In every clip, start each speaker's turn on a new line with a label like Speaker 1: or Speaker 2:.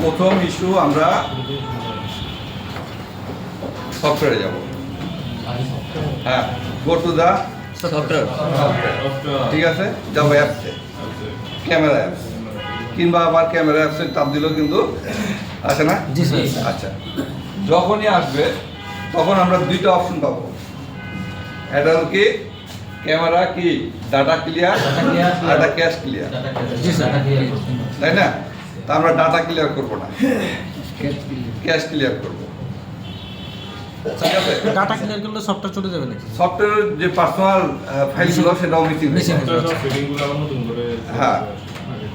Speaker 1: প্রথম ইস্যু আমরা সফটওয়্যারে যাব। হ্যাঁ, গো টু দা সফটওয়্যার। ঠিক আছে, যাবো অ্যাপসে, ক্যামেরা অ্যাপস, কিংবা আবার ক্যামেরা অ্যাপসের চাপ দিলেও কিন্তু আসে না। আচ্ছা, যখনই আসবে তখন আমরা দুইটা অপশন পাবো। এটা হল কি, ক্যামেরা কি data clear, data cash clear, তাই না? তা আমরা ডাটা ক্লিয়ার করবো না, ক্যাশ ক্লিয়ার করবো। ঠিক আছে,
Speaker 2: ডাটা ক্লিয়ার করলে সফটওয়্যার চলে যাবে নাকি?
Speaker 1: সফটওয়্যারের যে পার্সোনাল ফাইলগুলো সেটাও মিসিং হয়ে যাবে। হ্যাঁ,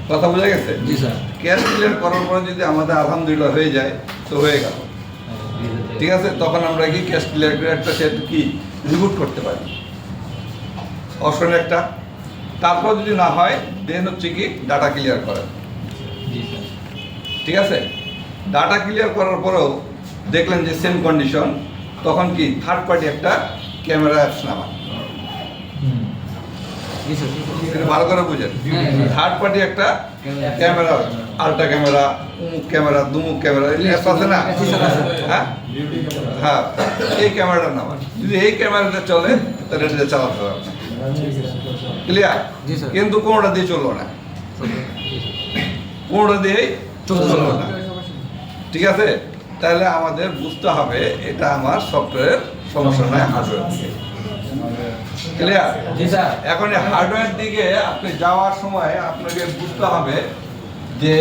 Speaker 1: কথা বোঝা গেছে?
Speaker 2: জি স্যার।
Speaker 1: ক্যাশ ক্লিয়ার করার পরে যদি আমাদের আলহামদুলিল্লাহ হয়ে যায় তো হয়ে গেল। ঠিক আছে, তখন আমরা কি ক্যাশ ক্লিয়ার করে একটা সেট কি রিবুট করতে পারি, অপশন একটা। তারপর যদি না হয় দেন হচ্ছে কি ডাটা ক্লিয়ার করেন। ঠিক আছে, ডাটা ক্লিয়ার করার পরেও দেখলেন যে সেম কন্ডিশন, তখন কি থার্ড পার্টি একটা ক্যামেরা অ্যাপস নামান। ভালো করে বুঝেন, থার্ড পার্টি একটা ক্যামেরা, আল্ট্রা ক্যামেরা, উমুক ক্যামেরা, দুমুক ক্যামেরা, অ্যাপস আছে না? হ্যাঁ হ্যাঁ, এই ক্যামেরাটা নামান। যদি এই ক্যামেরাটা চলে তাহলে এটা চালাতে হবে। ক্লিয়ার? কিন্তু কোনোটা দিয়ে চললো না, কোনোটা দিয়েই চললো না। ঠিক আছে, তাহলে আমাদের বুঝতে হবে এটা আমার সফটওয়্যার সমস্যা নয়, হার্ডওয়্যার দিকে। ক্লিয়ার? এখন এই হার্ডওয়্যার দিকে আপনি যাওয়ার সময় আপনাকে বুঝতে হবে যে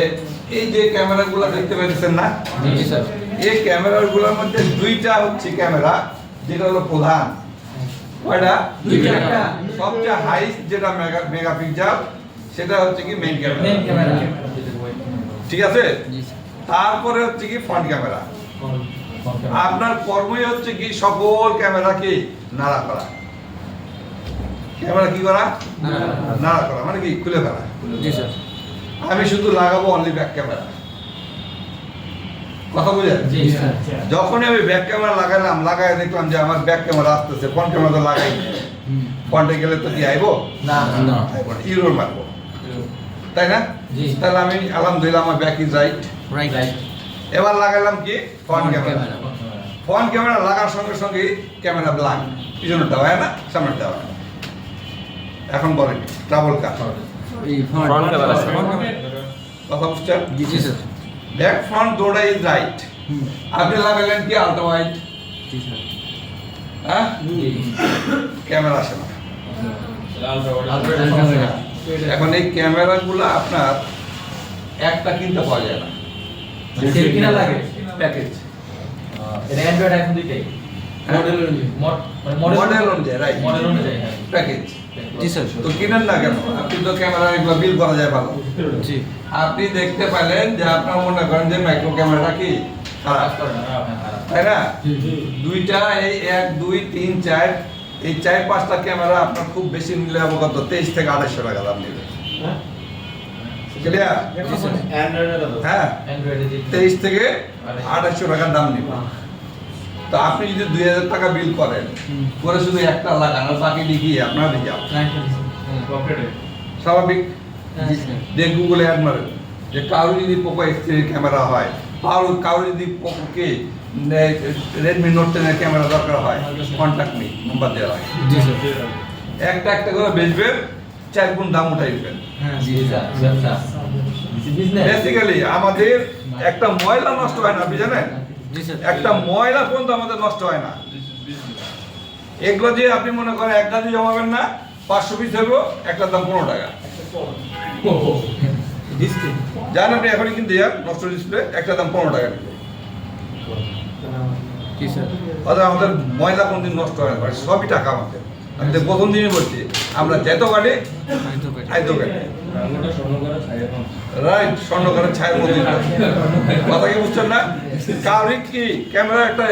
Speaker 1: এই যে ক্যামেরাগুলো দেখতে পাচ্ছেন না, এই ক্যামেরাগুলোর মধ্যে দুইটা হচ্ছে ক্যামেরা, যেটা হলো প্রধান। কয়টা? দুইটা। সবচেয়ে হাইস্ট যেটা মেগাপিক্সেল সেটা হচ্ছে কি মেইন ক্যামেরা। ঠিক আছে, তারপরে হচ্ছে কি ফ্রন্ট ক্যামেরা। আপনার কর্মই হচ্ছে কি সকল ক্যামেরাকে নাড়া করা। ক্যামেরা কি করা? নাড়া করা মানে কি খুলে ফেলা। আমি শুধু লাগাবো অনলি ব্যাক ক্যামেরা। কথা বুঝেন? যখনই আমি ব্যাক ক্যামেরা লাগালাম, লাগাই দেখলাম যে আমার ব্যাক ক্যামেরা আসতেছে, ফ্রন্ট ক্যামেরা তো লাগাই, ফ্রন্টে গেলে তো কি আইবো না, ইউরো মারবো, তাই না? তাহলে আমি আলহামদুলিল্লাহ আমার ব্যাক ইজ রাইট। এবার লাগালাম কি ফ্রন্ট ক্যামেরা। ফ্রন্ট ক্যামেরা লাগার সঙ্গে সঙ্গে ক্যামেরা ব্ল্যাঙ্ক, পিছনেরটা হয় না, সামনেরটা হয় না। এখন বলেন ট্রাবল কার কথা বুঝছেন? ব্যাক ফ্রন্ট দুটোটাই ইজ রাইট। আপনি লাগালেন কি আল্ট্রা ওয়াইড, হ্যাঁ, ক্যামেরা আসে না। এখন এই ক্যামেরাগুলো আপনার একটা কিনতে পাওয়া যায় না, প্যাকেজ মডেল অনুযায়ী, রাইট, প্যাকেজ। তো কিনেন না কেন? আপনি তো ক্যামেরা এগুলো বিল করা যায় ভালো। আপনি দেখতে পেলেন যে আপনার মনে করেন যে মাইক্রো ক্যামেরাটা কি খারাপ, তাই না? দুইটা, এই 1 2 3 4, এই 4 5টা ক্যামেরা আপনার খুব বেশি নিলে কত? 23 থেকে 2800 টাকা দাম নেবে। ক্লিয়ার? হ্যাঁ, 23 থেকে 2800 টাকা দাম নেবে। তো আপনি যদি 2000 টাকা বিল করেন, করে শুধু একটা লাগান আর বাকি লিখিয়ে আপনার রিজার্ভ স্বাভাবিক। যে গুগলে অ্যাড মারেন যে কারো যদি পোকো X3 ক্যামেরা হয়, কারো যদি পোকোকে রেডমি নোট 10 এর ক্যামেরা দরকার হয়, কন্ট্যাক্ট মি, নাম্বার দেওয়া হয়। একটা একটা করে বেচবেন, 4 গুণ দাম উঠাই দিবেন। বেসিক্যালি আমাদের একটা ময়লা নষ্ট হয় না, আপনি জানেন? একটা ময়লা পর্যন্ত আমাদের নষ্ট হয় না। এগুলো দিয়ে আপনি মনে করেন একটা দিয়ে জমাবেন না, 500 পিস হবে, একটার দাম 15 টাকা। জানেন আপনি এখনই কিন্তু নষ্ট ডিসপ্লে একটার দাম 15 টাকা নেবে। আমাদের ময়লা কোনদিন নষ্ট হয় না, সবই টাকা আমাদের। আমি তো প্রথম দিনই বলছি, আমরা যেত কাটে আইতো কাটে, রাইট, স্বর্ণকারের ছায়ের মধ্যে। কথা কি বুঝছেন না? কারিক কি ক্যামেরা একটা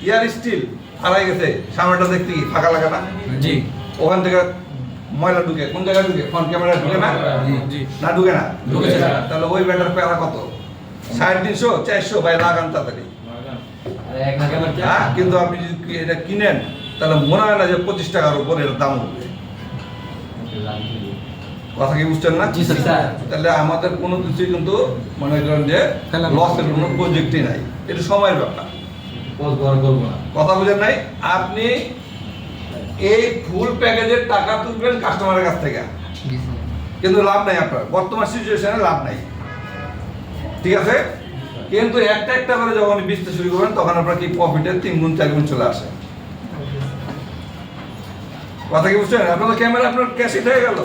Speaker 1: ইয়ার স্টিল হারাই গেছে, সামনেটা দেখতে কি ফাঁকা লাগে না? ওখান থেকে ময়লা ঢুকে, কোন জায়গায় ঢুকে? ফ্রন্ট ক্যামেরা ঢুকে না? না ঢুকে না? তাহলে ওই ব্যাটার পেয়ারা কত? 350 400 ভাই, লাগান তাড়াতাড়ি। কিন্তু আপনি যদি এটা কিনেন তাহলে মনে হয় না যে 25 টাকার উপর এর দাম হবে। কথা কি বুঝছেন না?
Speaker 2: জি স্যার।
Speaker 1: তাহলে আমাদের কোনো কিছুই কিন্তু মনে করেন যে
Speaker 2: ফেলা না।
Speaker 1: লসের কোনো প্রজেক্টই নাই, এটা সময়ের ব্যাপার। কথা বুঝেন নাই? আপনি এই ফুল প্যাকেজের টাকা তুলবেন কাস্টমারের কাছ থেকে, কিন্তু লাভ নাই আপনার বর্তমান সিচুয়েশনে লাভ নাই, ঠিক আছে? কিন্তু একটা একটা করে যখন বেচতে শুরু করবেন তখন আপনার কি প্রফিটের 3 গুণ 4 গুণ চলে আসে। কথা কি বুঝছেন? আপনার তো ক্যামেরা আপনার ক্যাশে হয়ে গেল,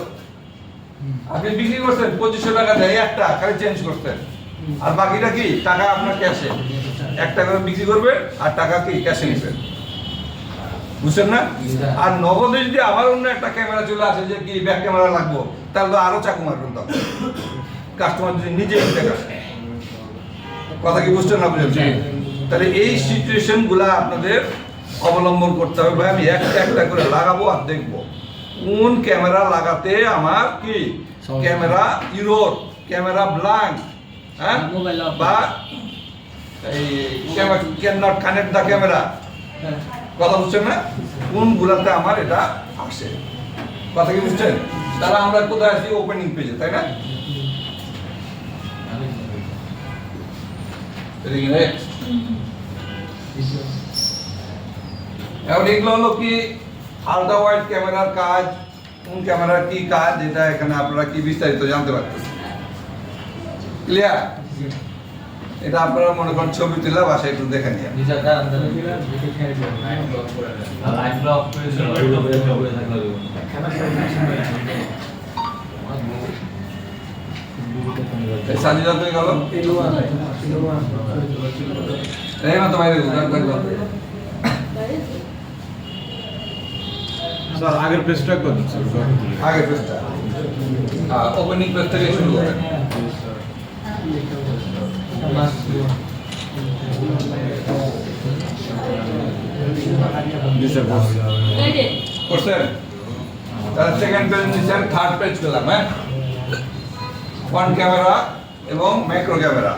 Speaker 1: আপনি বিক্রি করছেন 2500 টাকা দেয় একটা, খালি চেঞ্জ করতেন, আর বাকিটা কি টাকা আপনার ক্যাশে, একটা করে বিক্রি করবেন আর টাকা কি ক্যাশে নেবেন, বুঝছেন না? আর নগদে যদি আবার অন্য একটা ক্যামেরা চলে আসে যে কি ব্যাক ক্যামেরা লাগবো, তাহলে তো আরো চাকু মারবেন তখন কাস্টমার যদি নিজে কিনতে আসে। কথা কি বুঝছেন না? বুঝছেন? তাহলে এই সিচুয়েশন গুলা আপনাদের অবলম্বন করতে হবে। ভাই আমি একটা একটা করে লাগাবো আর দেখবো কোন ক্যামেরা লাগাতে আমার কি ক্যামেরা ইরোর, ক্যামেরা ব্ল্যাঙ্ক, হ্যাঁ, বা এই camera can not connect the camera. কথা বুঝছেন না? কোনগুলাতে আমার এটা আসে। কথা কি বুঝছেন? তারা আমরা কোথায় আছি? ওপেনিং পেজে, তাই না? এখন এগুলো হলো কি আলট্রা ওয়াইড ক্যামেরার কাজ, কোন ক্যামেরার কি কাজ, এটা এখানে আপনারা কি বিস্তারিত জানতে পারবেন। ক্লিয়ার? এটা আপনারা মনে করেন ছবি তুলে বাসায় একটু দেখে নিয়ে। সাজিদা তুই গেল এই না তো বাইরে
Speaker 3: স্যার আগের পেজটা একবার দিন স্যার।
Speaker 1: আগের পেজটা ওপেনিং পেজ থেকে শুরু করেন।
Speaker 3: জি স্যার বস।
Speaker 1: করছেন? তাহলে সেকেন্ড পেজ নিচ্ছেন, থার্ড পেজ পেলাম, হ্যাঁ, ফ্রন্ট ক্যামেরা এবং ম্যাক্রো ক্যামেরা।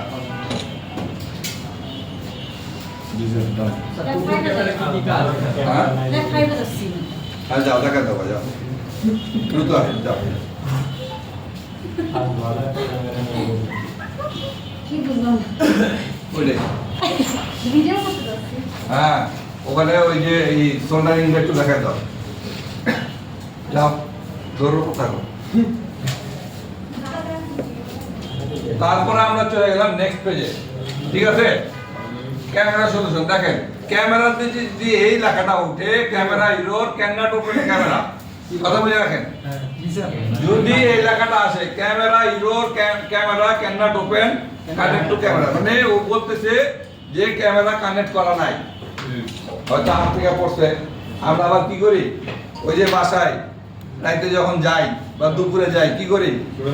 Speaker 3: জি স্যার ডান।
Speaker 1: হ্যাঁ যাও দেখা দেবো, যাও দ্রুত আসেন, যাও। ওইটাই, হ্যাঁ, ওখানে ওই যে এই সোল্ডারিং একটু দেখা দাও, যাও ধরো থাকো। তারপরে আমরা চলে গেলাম নেক্সট পেজে, ঠিক আছে? ক্যামেরা সলিউশন দেখেন, ক্যামেরাতে যদি এই লেখাটা উঠে camera error can not open camera, কথা বুঝে রাখেন। যদি এই লেখাটা আসে camera error camera can not open connect to camera, মানে ও বলতেছে যে ক্যামেরা কানেক্ট করা নাই, হয়তো হাত থেকে পড়ছে। আমরা আবার কি করি, ওই যে বাসায় রাইতে যখন যাই বা দুপুরে যাই কি করি,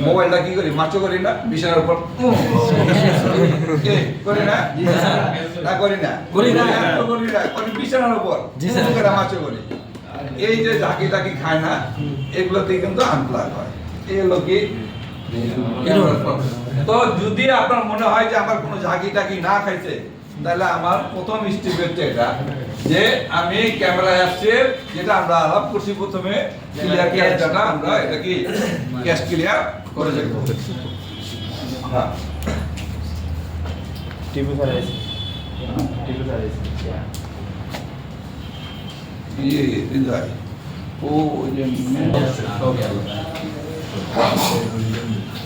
Speaker 1: মোবাইলটা কি করি, মাচো করি না বিছানার উপর, করি না? না করি না, করি না, করি না, করি বিছানার উপর মাচো করি। এই যে ঝাঁকি টাকি খায় না, এগুলোতে কিন্তু আনপ্লাগ হয়, এগুলো কি। তো যদি আপনার মনে হয় যে আমার কোনো ঝাঁকি টাকি না খাইছে, তাহলে আমার প্রথম স্টেপ হচ্ছে এটা যে আমি ক্যামেরা অ্যাপসের যেটা আমরা আলাপ করছি প্রথমে ক্লিয়ার ক্যাশ ডাটা, আমরা এটা কি ক্যাশ ক্লিয়ার করে যাব। হ্যাঁ
Speaker 3: টিপু স্যার আছে। টিপু স্যার আছে।
Speaker 1: হৃদয় ও ওই যে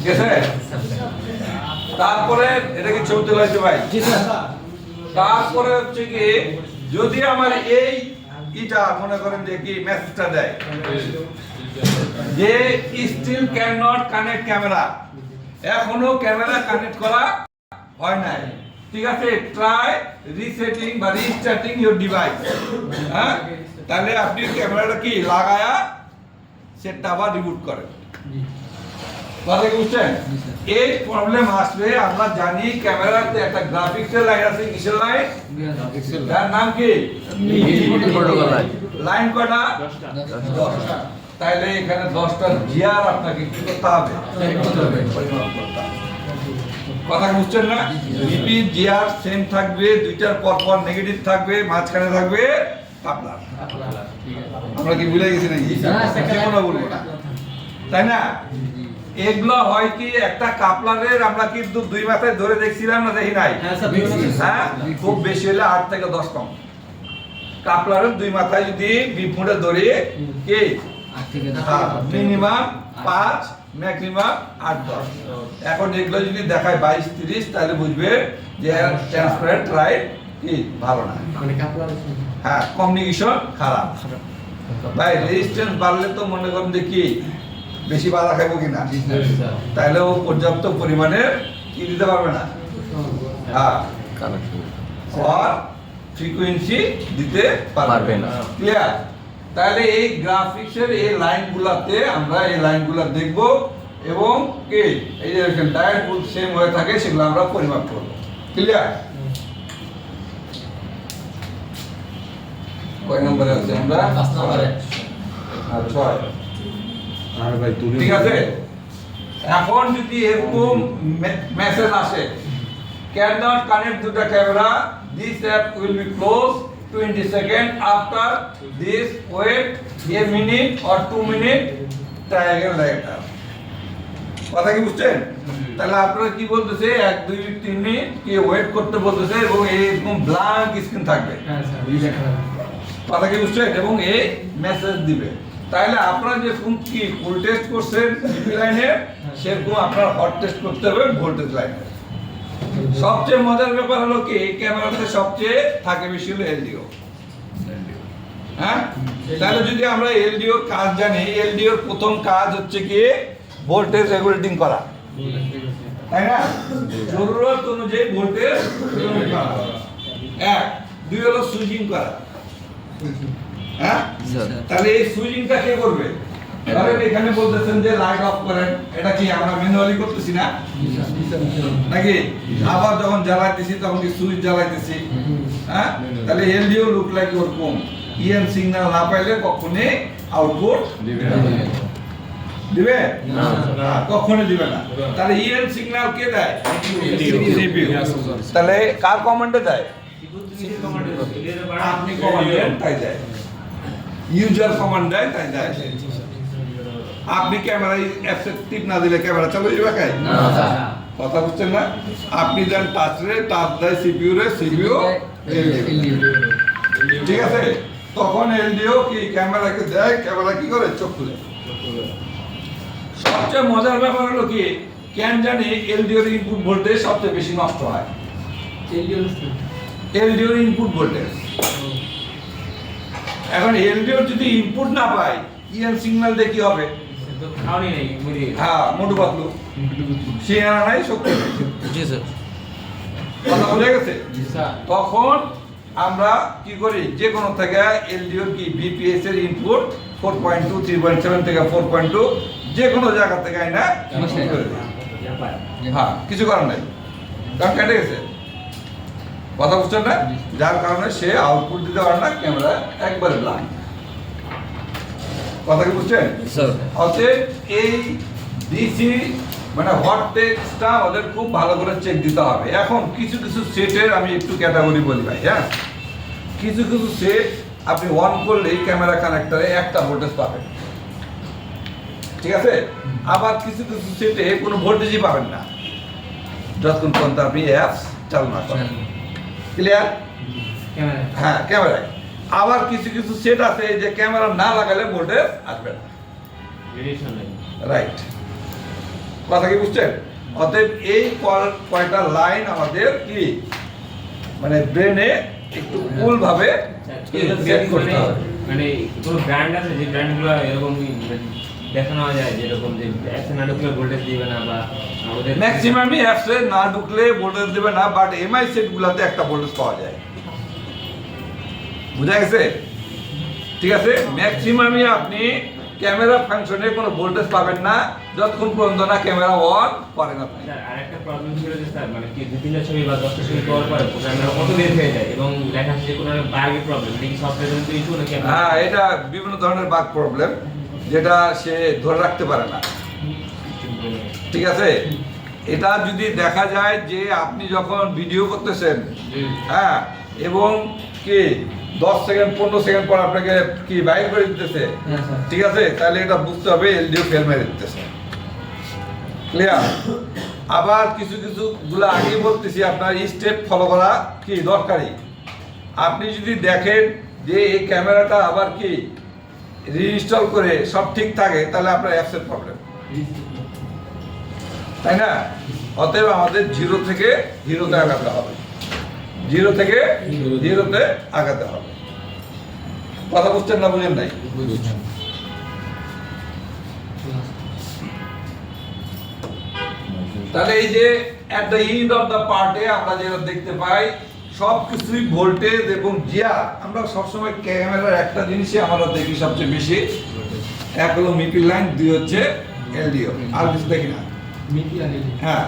Speaker 1: গেছে। তারপরে এটা কি ছবি তোলা হয়েছে ভাই?
Speaker 2: জি স্যার।
Speaker 1: তারপরে হচ্ছে কি যদি আমার এই এটা মনে করেন যে কি মেসেজটা দেয় যে still can not connect camera, এখনো ক্যামেরা কানেক্ট করা হয় নাই, ঠিক আছে, ট্রাই রিসেটিং বা রিস্টার্টিং ইওর ডিভাইস। হ্যাঁ, তাহলে আপনি ক্যামেরাটা কি লাগায়া সেটটা আবার রিবুট করেন। কথা কি বুঝছেন? এই প্রবলেম আসবে, আমরা জানি ক্যামেরাতে একটা গ্রাফিক্সের লাইন আছে, কিসের লাইন? তার নাম কি? লাইন কয়টা? 10টা। তাহলে এখানে 10টা জিআর আপনাকে কি করতে হবে? পরিমাপ করতে হবে। কথা বুঝছেন না? বিপি জিআর সেম থাকবে, দুইটার পর পর নেগেটিভ থাকবে, মাঝখানে থাকবে কাপলার। আমরা কি ভুলে গেছি নাকি? কথা বলবো না, তাই না? এগুলো হয় কি একটা কাপলারের আমরা কিন্তু 2 মাথায় ধরে দেখছিলাম না, দেখি নাই? হ্যাঁ, খুব বেশি হলে 8 থেকে 10 কম। কাপলারের 2 মাথায় যদি বিপুড়ে ধরে কি মিনিমাম 5, ম্যাক্সিমাম 8-10। এখন এগুলো যদি দেখায় 22-30 তাহলে বুঝবে যে ট্রান্সপারেন্ট রাইট কি ভালো না, হ্যাঁ কমিউনিকেশন খারাপ। ভাই রেজিস্ট্যান্স বাড়লে তো মনে করেন যে কি বেশি বাধা খাইবো কিনা, তাহলে ও পর্যাপ্ত পরিমাণে কি দিতে পারবে না, হ্যাঁ আর ফ্রিকোয়েন্সি দিতে পারবে না। ক্লিয়ার? তাহলে এই গ্রাফিক্সের এই লাইনগুলোতে আমরা এই লাইনগুলো দেখব এবং কি এই যে ডায়োড সেম হয়ে থাকে সেগুলো আমরা পরিমাপ করব। ক্লিয়ার? কয় নম্বরে আছে আমরা? 5 নম্বরে। আর 6।
Speaker 3: আর ভাই তুই
Speaker 1: ঠিক আছে। এখন যদি এরকম মেসেজ আসে, can not connect to the camera, this app will be close 20 second after this, wait a minute or 2 minutes, try again later. কথা কি বুঝছেন? তাহলে আপনারা কি বলতেছে 1 2 3 মিনিট কি ওয়েট করতে বলতেছে এবং এরকম ব্ল্যাঙ্ক স্ক্রিন থাকবে।
Speaker 2: হ্যাঁ স্যার,
Speaker 1: কথা কি বুঝছেন? এবং এই মেসেজ দিবে। তাহলে আপনারা যে কোন কি ফুল টেস্ট করছেন জিপি লাইনে, সেরকম আপনার হট টেস্ট করতে হবে ভোল্টেজ লাইনে। সবচেয়ে মজার ব্যাপার হলো কি ক্যামেরাতে সবচেয়ে থাকে বেশি হলো এলডিও। হ্যাঁ, তাহলে যদি আমরা এলডিও কাজ জানি, এলডিওর প্রথম কাজ হচ্ছে কি ভোল্টেজ রেগুলেটিং করা, তাই না? জরুরত অনুযায়ী ভোল্টেজ রেগুলেট করা। 1 2 হলো সুইচিং করা। হ্যাঁ, তাহলে এই সুইচিংটা কে করবে? ধরেন এখানে বলতেছেন যে লাইট অফ করেন, এটা কি আমরা ম্যানুয়ালি করতেছি না নাকি? আবার যখন জ্বালাইতেছি তখন কি সুইচ জ্বালাইতেছি? হ্যাঁ, তাহলে এলডিও লুক লাইক ওরকম। ইএন সিগন্যাল না পাইলে কখনোই আউটপুট দিবে না, কখনোই দিবে না। তাহলে ইএন সিগন্যাল কে দেয়? সিপিইউ। তাহলে কার কমান্ডে দেয়? আপনি কমান্ড দেন তাই দেয়, ইউজার কমান্ড দেয় তাই দেয়। আপনি ক্যামেরায় অ্যাকসেপ্টিভ না দিলে ক্যামেরা চালু যাবে কাই না, কথা বুঝছেন না? আপনি দেন টাচ রে, টাচ দেয় সিপিইউ রে, সিপিইউ এলডিও। ঠিক আছে, তখন এলডিও কি ক্যামেরাকে দেয়, ক্যামেরা কি করে চোখ খুলে। সবচেয়ে মজার ব্যাপার হলো কি কেন জানি এলডিওর ইনপুট ভোল্টেজ সবচেয়ে বেশি নষ্ট হয়। এলডিওর ইনপুট ভোল্টেজ, এখন এলডিওর যদি ইনপুট না পায় ইএন সিগন্যাল দিয়ে কি হবে? হ্যাঁ, মোটু পাতলু সিয়ানা নাই, শক্তি নেই।
Speaker 2: জি স্যার,
Speaker 1: কথা বুঝে গেছে? তখন আমরা কি করি, যে কোনো থেকে এলডিওর কি বিপিএস এর ইনপুট 4.2 3.7 থেকে 4.2 যে কোনো জায়গা থেকে আইনা করে দিই। হ্যাঁ, কিছু করার নাই, কারণ কেটে গেছে। কথা বুঝছেন না? যার কারণে সে আউটপুট দিতে পারে না, ক্যামেরা একবারে ব্ল্যাঙ্ক। কথা কি বুঝছেন? অতএব এই ডিসি মানে হট টেক্সটটা ওদের খুব ভালো করে চেক দিতে হবে। এখন কিছু কিছু সেটের আমি একটু ক্যাটাগরি বলি ভাই। হ্যাঁ, কিছু কিছু সেট আপনি অন করলেই ক্যামেরা কানেক্টরে একটা ভোল্টেজ পাবেন, ঠিক আছে? আবার কিছু কিছু সেটে কোনো ভোল্টেজই পাবেন না যতক্ষণ পর্যন্ত আপনি অ্যাপস চালু না করেন। ক্লিয়ার? হ্যাঁ, ক্যামেরায়। আবার কিছু কিছু সেট আছে যে ক্যামেরা না লাগালে ভোল্টেজ আসবে না, রাইট? কথা কি বুঝছেন? অতএব এই কয়টা লাইন আমাদের কি মানে ব্রেনে একটু কুল ভাবে সেট করতে হবে।
Speaker 4: মানে কোনো ব্র্যান্ড আছে যে ব্র্যান্ডগুলো এরকম দেখানো যায় যেরকম যে অ্যাপসে না ঢুকলে ভোল্টেজ দিবে না, বা আমাদের
Speaker 1: ম্যাক্সিমামই অ্যাপসে না ঢুকলে ভোল্টেজ দিবে না, বাট এমআই সেটগুলোতে একটা ভোল্টেজ পাওয়া যায়। বুঝা গেছে? ঠিক আছে, ম্যাক্সিমামই আপনি ক্যামেরা ফাংশনে কোনো ভোল্টেজ পাবেন না যতক্ষণ পর্যন্ত না ক্যামেরা অন করেন আপনি।
Speaker 4: স্যার আরেকটা প্রবলেম ছিল যে স্যার মানে কি 2-3টা ছবি বা 10টা ছবি পাওয়ার পরে ক্যামেরা অটো বের হয়ে যায় এবং লেখা আছে যে কোনো বাগের প্রবলেম, এটা কি সফটওয়্যারের তো ইস্যু নাকি?
Speaker 1: হ্যাঁ, এটা বিভিন্ন ধরনের বাগ প্রবলেম যেটা সে ধরে রাখতে পারে না, ঠিক আছে? এটা যদি দেখা যায় যে আপনি যখন ভিডিও করতেছেন, হ্যাঁ, এবং কি 10 সেকেন্ড 15 সেকেন্ড পর আপনাকে কি বাইর করে দিতেছে, ঠিক আছে? তাহলে এটা বুঝতে হবে এলডিও ফেল মেরে দিতেছে। ক্লিয়ার? আবার কিছু কিছু গুলো আগেই বলতেছি, আপনার স্টেপ ফলো করা কি দরকারি। আপনি যদি দেখেন যে এই ক্যামেরাটা আবার কি রিইনস্টল করে সব ঠিক থাকে, তাহলে আপনার অ্যাপসের প্রবলেম, তাই না? অতএব আমাদের জিরো থেকে হিরোতে আগাতে হবে, জিরো থেকে হিরোতে আগাতে হবে। কথা বুঝছেন না বুঝেন নাই? তাহলে এই যে at the end of the পার্টে আমরা যেটা দেখতে পাই সব কিছুই ভোল্টেজ এবং গিয়ার। আমরা সবসময় ক্যামেরার একটা জিনিসই আমরা দেখি সবচেয়ে বেশি, এক হলো মিপিল লাইন, দুই হচ্ছে এলডিও, আর কিছু দেখি না। হ্যাঁ,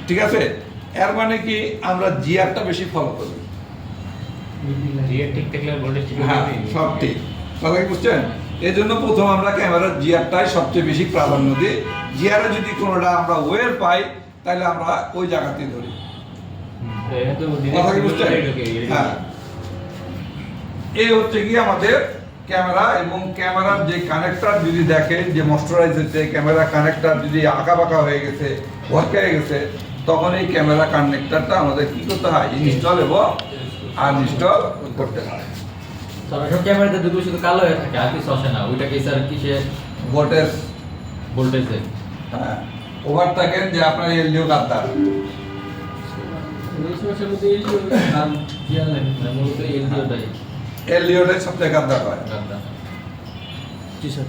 Speaker 1: ঠিক আছে। এর মানে কি আমরা জিআরটা বেশি ফলো করি।
Speaker 4: জিআর ঠিক থাকলে ভোল্টেজ ঠিক
Speaker 1: হ্যাঁ, সব ঠিক। কথা কি বুঝছেন? এই জন্য প্রথম আমরা ক্যামেরার জিআরটাই সবচেয়ে বেশি প্রাধান্য দিই। জিআরে যদি কোনোটা আমরা ওয়েল পাই, তাহলে আমরা ওই জায়গাতেই ধরি। কথা কি বুঝছেন? হ্যাঁ, এই হচ্ছে কি আমাদের ক্যামেরা। এবং ক্যামেরার যে কানেক্টর যদি দেখেন যে মস্টারাইজ হচ্ছে, ক্যামেরা কানেক্টর যদি আঁকা বাঁকা হয়ে গেছে, ওয়ার্ক হয়ে গেছে, তখন এই ক্যামেরা কানেক্টরটা আমাদের কি করতে হয়? ইনস্টল এবং আনইনস্টল করতে হয়।
Speaker 5: সব ক্যামেরাতে দুটো শুধু কালো হয়ে থাকে, আর কিছু আসে না। ওইটা কি স্যার কিসে?
Speaker 1: ভোল্টেজ,
Speaker 5: ভোল্টেজে।
Speaker 1: হ্যাঁ, ওভার থাকেন যে আপনার এলডিও গাদ্দার।
Speaker 5: মূলত এলডিওটাই
Speaker 1: এলডিওটাই সবচেয়ে গাদ্দার হয়।
Speaker 2: জি স্যার।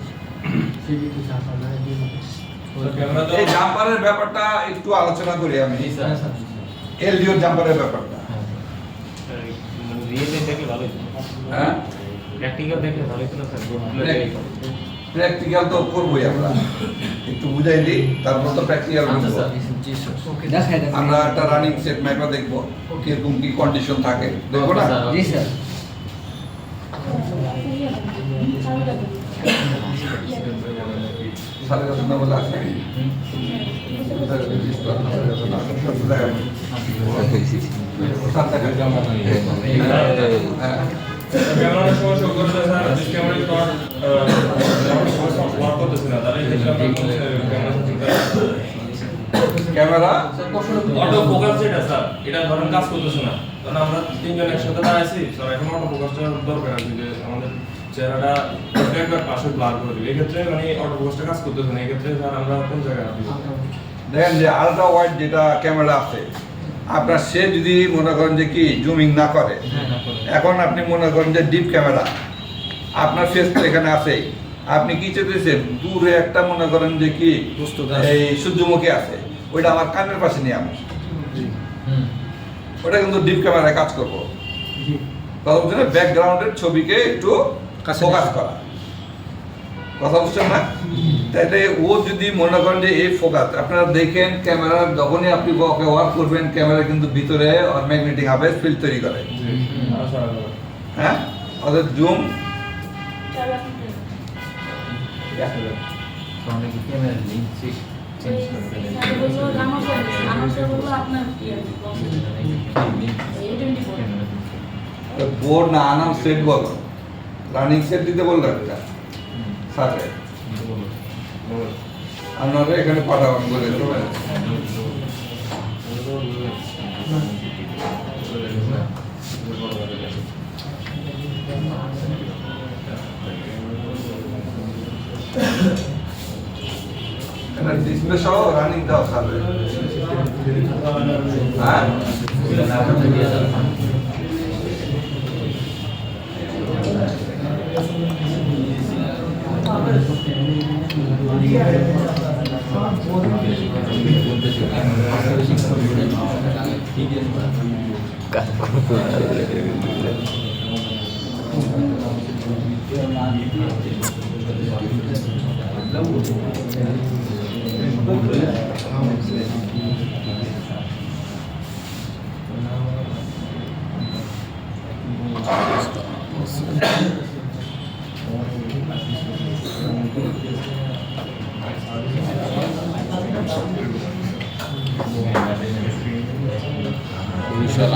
Speaker 1: এই জাম্পারের ব্যাপারটা একটু আলোচনা করি আমি।
Speaker 5: জি স্যার।
Speaker 1: এলডিও জাম্পারের ব্যাপারটা,
Speaker 4: রিয়েলে দেখলে ভালো হতো।
Speaker 1: হ্যাঁ,
Speaker 4: প্র্যাকটিক্যাল দেখলে ভালো হতো না স্যার?
Speaker 1: প্র্যাকটিক্যাল তো করবোই আমরা, একটু বুঝাই দিই, তারপর তো প্র্যাকটিক্যাল
Speaker 5: আচ্ছা
Speaker 1: করবো।
Speaker 5: স্যার। জি স্যার।
Speaker 1: আমরা একটা রানিং সেট ম্যাপে দেখবো কিরকম কি কন্ডিশন থাকে, দেখবো না?
Speaker 5: জি স্যার।
Speaker 1: সাড়ে দশ না বলে আসে। হ্যাঁ,
Speaker 6: ক্যামেরার সমস্যা করতে স্যার, ক্যামেরা টর্চ ওয়ার্ক করতেছে না, তাহলে এটা
Speaker 1: ক্যামেরা
Speaker 6: অটো ফোকাস যেটা স্যার, এটা ধরেন কাজ করতেছে না। কারণ আমরা তিনজন একসাথে দাঁড়াইছি স্যার, এখন অটো ফোকাসটা দরকার আছে যে আমাদের চেহারাটা একবার পাশে ব্লার করে দিবে। এই ক্ষেত্রে মানে অটো ফোকাসটা কাজ করতেছে না। এই ক্ষেত্রে স্যার আমরা কোন জায়গায় রাখবো?
Speaker 1: দেখেন যে আলট্রা ওয়াইড যেটা ক্যামেরা আছে, আপনার সে যদি মনে করেন যে কি জুমিং না করে, এখন আপনি মনে করেন যে ডিপ ক্যামেরা, আপনার ফেস তো এখানে আছেই, আপনি কি চেয়েছেন দূরে একটা মনে করেন যে কি এই সূর্যমুখী আছে, ওইটা আমার কানের পাশে নিয়ে আমার, ওটা কিন্তু ডিপ ক্যামেরায় কাজ করবো। কথা বলছেন না, ব্যাকগ্রাউন্ডের ছবিকে একটু ফোকাস করা। কথা বুঝছেন না? তাইলে ও যদি মনে করেন যে এই ফোকাস, আপনারা দেখেন ক্যামেরা যখনই আপনি ওকে ওয়ার্ক করবেন, ক্যামেরা কিন্তু ভিতরে ম্যাগনেটিক হাবে ফিল্ড তৈরি করে। হ্যাঁ, অর্থাৎ জুম
Speaker 5: অনেক ক্যামেরা লিংক চেঞ্জ করে ফেলে।
Speaker 1: বোর্ড না আনাম সেট বলো, রানিং সেট দিতে বললো একটা সাথে, আপনারা এখানে পাঠাবেন বলে দেবেন। ডিসপ্লে সহ রানিং দাও সাথে। হ্যাঁ,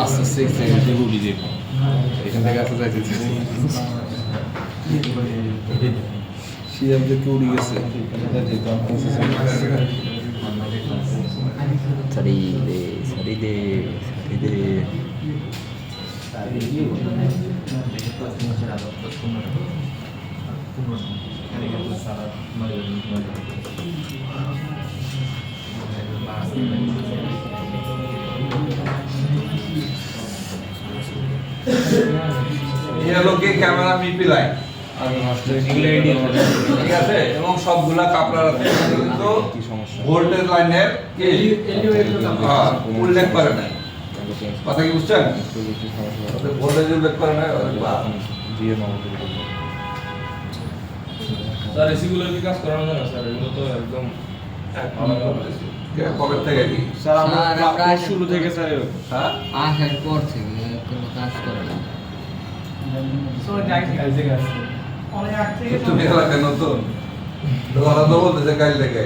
Speaker 3: আস্তে আস্তে উড়ি যাবে এখান থেকে আসতে যাইতেছে শিয়াল দেখে উড়ি গেছে
Speaker 1: এই হলো কি ক্যামেরা মিপি লাইন, ঠিক আছে, এবং সবগুলা কাপড় আছে কিন্তু ভোল্টেজ লাইনের কি উল্লেখ করে নাই, কথা কি বুঝছেন? ভোল্টেজ উল্লেখ করে নাই।
Speaker 6: স্যার এসিগুলো কি কাজ করানো যায় না স্যার? এগুলো তো একদম
Speaker 1: কবে থেকে কি
Speaker 3: স্যার আমরা
Speaker 2: স্যার, আমরা
Speaker 3: কোর্স শুরু থেকে স্যার
Speaker 1: হ্যাঁ
Speaker 2: আসার পর থেকে কোনো কাজ করে না।
Speaker 1: তুমি এলাকা নতুন ওরা তো বলতেছে কাল থেকে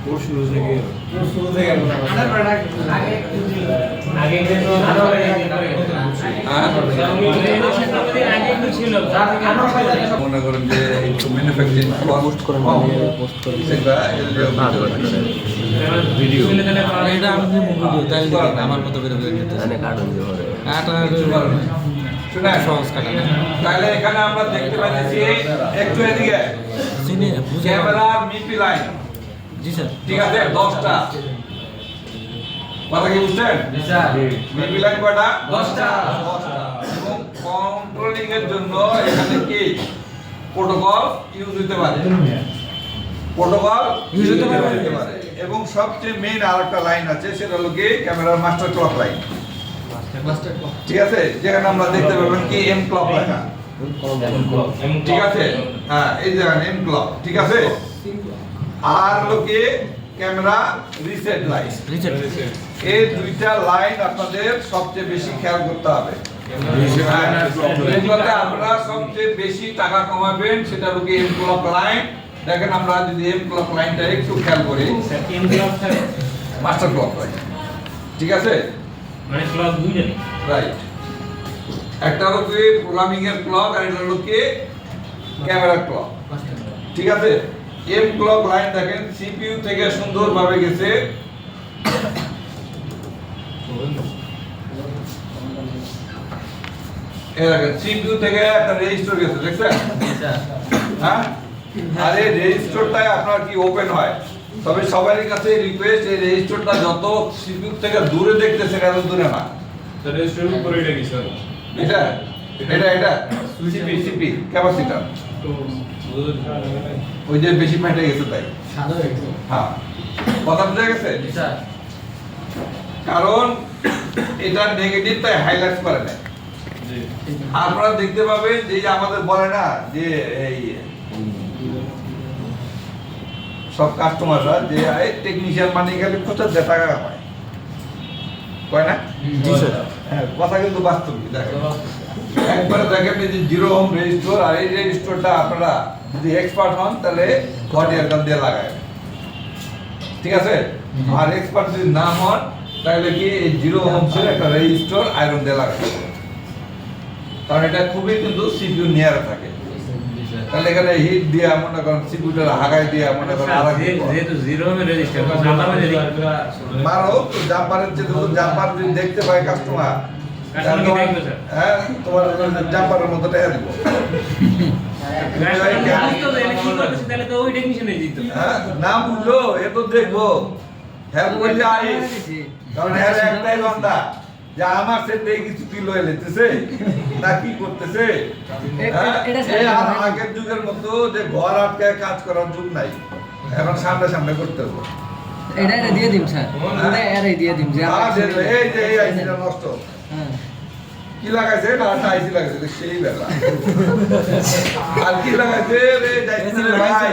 Speaker 3: কোর্স শুরু থেকে কোর্স শুরু থেকে
Speaker 4: আগে কিন্তু আরো
Speaker 1: মনে করেন যে একটু ম্যানুফ্যাকচারিং পোস্ট করে সেটা
Speaker 3: ভিডিও
Speaker 2: এটা আমি ভিডিও তাই দেখেন আমার মতো বের হয়ে যেতে
Speaker 1: শুনেন
Speaker 2: সহজ কাটা না।
Speaker 1: তাহলে এখানে আমরা দেখতে পাচ্ছি একটু এদিকে
Speaker 2: চিনি বুঝে
Speaker 1: ক্যামেরার মিপি লাইন,
Speaker 2: জি স্যার।
Speaker 1: ঠিক আছে, 10টা, কথা কি বুঝছেন? মিপি লাইন কয়টা? 10টা। এবং কন্ট্রোলিং এর জন্য এখানে কি প্রোটোকল ইউজ হতে পারে, প্রোটোকল ইউজ হতে পারে। এবং সবচেয়ে মেইন আরেকটা লাইন আছে, সেটা হলো কি ক্যামেরার মাস্টার ক্লক লাইন, ঠিক আছে, যেখানে আমরা দেখতে পাবেন কি এম ক্লক লেখা, ঠিক আছে, হ্যাঁ এই জায়গায় এম ক্লক, ঠিক আছে। আর হলো কি ক্যামেরা রিসেট লাইন, এই দুইটা লাইন আপনাদের সবচেয়ে বেশি খেয়াল করতে হবে। যেগুলোতে আপনারা সবচেয়ে বেশি টাকা কমাবেন সেটা হলো কি এম ক্লক লাইন। দেখেন আমরা যদি এম ক্লক লাইনটা একটু খেয়াল করি, মাস্টার ক্লক লাইন, ঠিক আছে,
Speaker 4: মানে ক্লক দুইটা নেই,
Speaker 1: রাইট। একটা হলো কি প্রোগ্রামিং এর ক্লক আর এটা হলো কি ক্যামেরা ক্লক, ঠিক আছে। এম ক্লক লাইন দেখেন সিপিইউ থেকে সুন্দরভাবে গেছে এই দেখেন সিপিইউ থেকে একটা রেজিস্টার গেছে, দেখছেন? হ্যাঁ, আর এই রেজিস্টারটাই আপনার কি ওপেন হয়, তবে সবারই কাছে রিকোয়েস্ট এই রেজিস্টারটা যত সিপিইউ থেকে দূরে দেখতেছেন এত দূরে না।
Speaker 6: স্যার রেজিস্ট্রেশন উপরে এটা কি স্যার?
Speaker 1: এটা এটা সিপি ক্যাপাসিটর, ওই যে বেশি ফেটে গেছে তাই, হ্যাঁ, কথা বুঝা গেছে? কারণ এটা নেগেটিভ তাই হাইলাইট করে না। আপনারা দেখতে পাবেন যে আমাদের বলে না যে এই সব কাস্টমাররা যে টেকনিশিয়ান মানে খালি 50,000 টাকা কামায়, কয় না?
Speaker 2: জি স্যার।
Speaker 1: হ্যাঁ, কথা কিন্তু বাস্তবিক। দেখেন একবারে দেখেন এই যে জিরো হোম রেজিস্টার, আর এই রেজিস্টারটা আপনারা যদি এক্সপার্ট হন তাহলে হট এয়ার গান দিয়ে লাগায়, ঠিক আছে। আর এক্সপার্ট যদি না হন তাহলে কি এই জিরো হোমসের একটা রেজিস্টার আয়রন দিয়ে লাগায়, কারণ এটা খুবই কিন্তু সিপিইউ নিয়ার থাকে। তাহলে এখানে হিট দিয়া মনে করেন সিপিইউটা হাগায় দিয়া মনে করেন
Speaker 4: যেহেতু জিরো হবে রেজিস্টার
Speaker 1: মারো তো জাম্পারের যে জাম্পার যদি দেখতে পায় কাস্টমার, হ্যাঁ তোমার জাম্পারের মতো টাকা দিব,
Speaker 4: তাহলে তো ওই টেকনিশিয়ানে জিততো।
Speaker 1: হ্যাঁ না বুঝলো এ তো দেখবো, হ্যাঁ বললে আইস, কারণ হ্যাঁ একটাই বান্দা যে আমার সাথে কিছু কি লয়ে লেতেছে না কি করতেছে। আগের যুগের মতো যে ঘর আটকায় কাজ করার যুগ নাই, এখন সামনে সামনে করতে হবে।
Speaker 2: এটা দিয়ে দিন স্যার, এটা দিয়ে দিন যে
Speaker 1: এই যে এই আইসিটা নষ্ট,
Speaker 2: হ্যাঁ
Speaker 1: কি লাগাইছে না একটা আইসি লাগাইছে সেই বেলা, আর কি লাগাইছে রে যাইছে রে ভাই,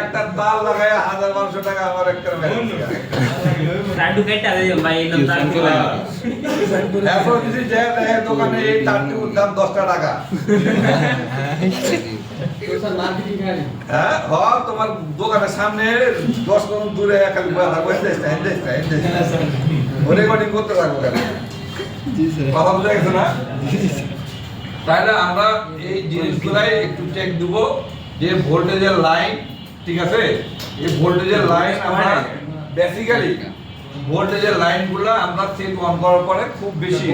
Speaker 1: একটা তার লাগায় 1,000-1,200 টাকা আমার একটা
Speaker 4: রাডু কেটে দেই ভাই এই নাম
Speaker 1: এখন যদি যায় দেখে দোকানে এই তারটির দাম 10 টাকা। হ্যাঁ হ্যাঁ, তোমার দোকানের সামনে 10 কদম দূরে খালি কথা বলতে রেকর্ডিং করতে থাকবো কেন? কথা বুঝা গেছে না? তাহলে আমরা এই জিনিসগুলাই একটু চেক দেবো যে ভোল্টেজের লাইন, ঠিক আছে, এই ভোল্টেজের লাইন আমরা বেসিক্যালি ভোল্টেজের লাইনগুলো আমরা সেট অন করার পরে খুব বেশি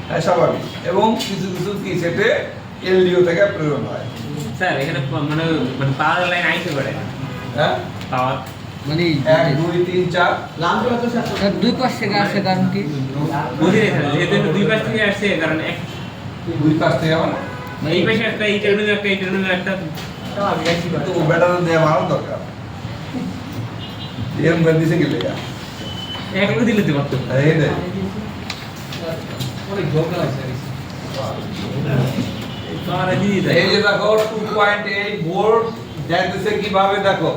Speaker 1: হ্যাঁ স্বাভাবিক, এবং কিছু কিছু কি সেটে এলডিও থেকে প্রেরণ হয়।
Speaker 4: স্যার এখানে মানে পাওয়ার লাইন আইতে পারে
Speaker 1: হ্যাঁ
Speaker 4: পাওয়ার
Speaker 2: মানে
Speaker 1: 1 2 3 4
Speaker 2: দুই পাশ থেকে আসে কারণ কি
Speaker 4: বুঝি রে স্যার, যেহেতু দুই পাশ থেকে আসছে কারণ এক
Speaker 1: দুই পাশ থেকে মানে
Speaker 4: এই পাশে একটা এই টার্মিনাল একটা এই টার্মিনাল একটা
Speaker 1: তো ব্যাটারি দেওয়া মারার দরকার, এরকম করে দিছে গেলে
Speaker 4: এক লোক দিলে দিতে পারতো
Speaker 1: এই দেখ
Speaker 4: পাওয়ার দিয়ে দেয়।
Speaker 1: এই যে দেখো 2.8 ভোল্ট যাইতেছে কিভাবে দেখো,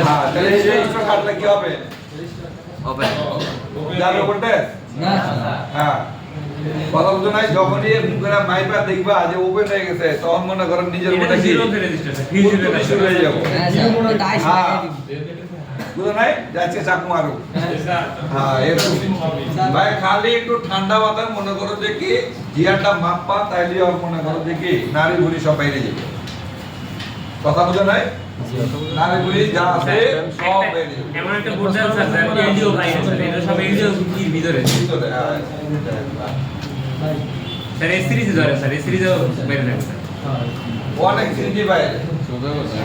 Speaker 1: হ্যাঁ তাহলে এই রেজিস্টার কাটলে কি হবে,
Speaker 2: ওপেন
Speaker 1: যাবে ভোল্টেজ,
Speaker 2: না
Speaker 1: হ্যাঁ কথা বুঝো নাই, যখনই মুখের মাইপা দেখবা যে ওপেন হয়ে গেছে তখন মনে করেন নিজের
Speaker 4: এটা
Speaker 1: মনে কি
Speaker 4: জিরো রেজিস্টার স্যার, ফিউজ
Speaker 1: ফুরফুরে শুরু হয়ে যাবো,
Speaker 2: হ্যাঁ স্যার ডাইস
Speaker 1: হ্যাঁ বুঝো নাই, যাচ্ছে চাকু মারু, হ্যাঁ এরকম ভাই খালি একটু ঠান্ডা মাথায় মনে করো যে কি জিয়ারটা মাপা তাইলে আর মনে করো যে কি নারী বুড়ি সব বাইরে যাবে, কথা বুঝো নাই, নারী বুড়ি যা আছে সব বাইরে যাবে
Speaker 4: এমন একটা বোর্ড আছে স্যার এলডিও ভাই স্যার, এটা সব এলডিও কি ভিতরে
Speaker 1: ভিতরে, হ্যাঁ।
Speaker 4: স্যার এই সিরিজে ধরে স্যার, এই সিরিজেও বাইরে থাকে স্যার।
Speaker 1: অনেক সিরিজই বাইরে,
Speaker 3: সোজা কথা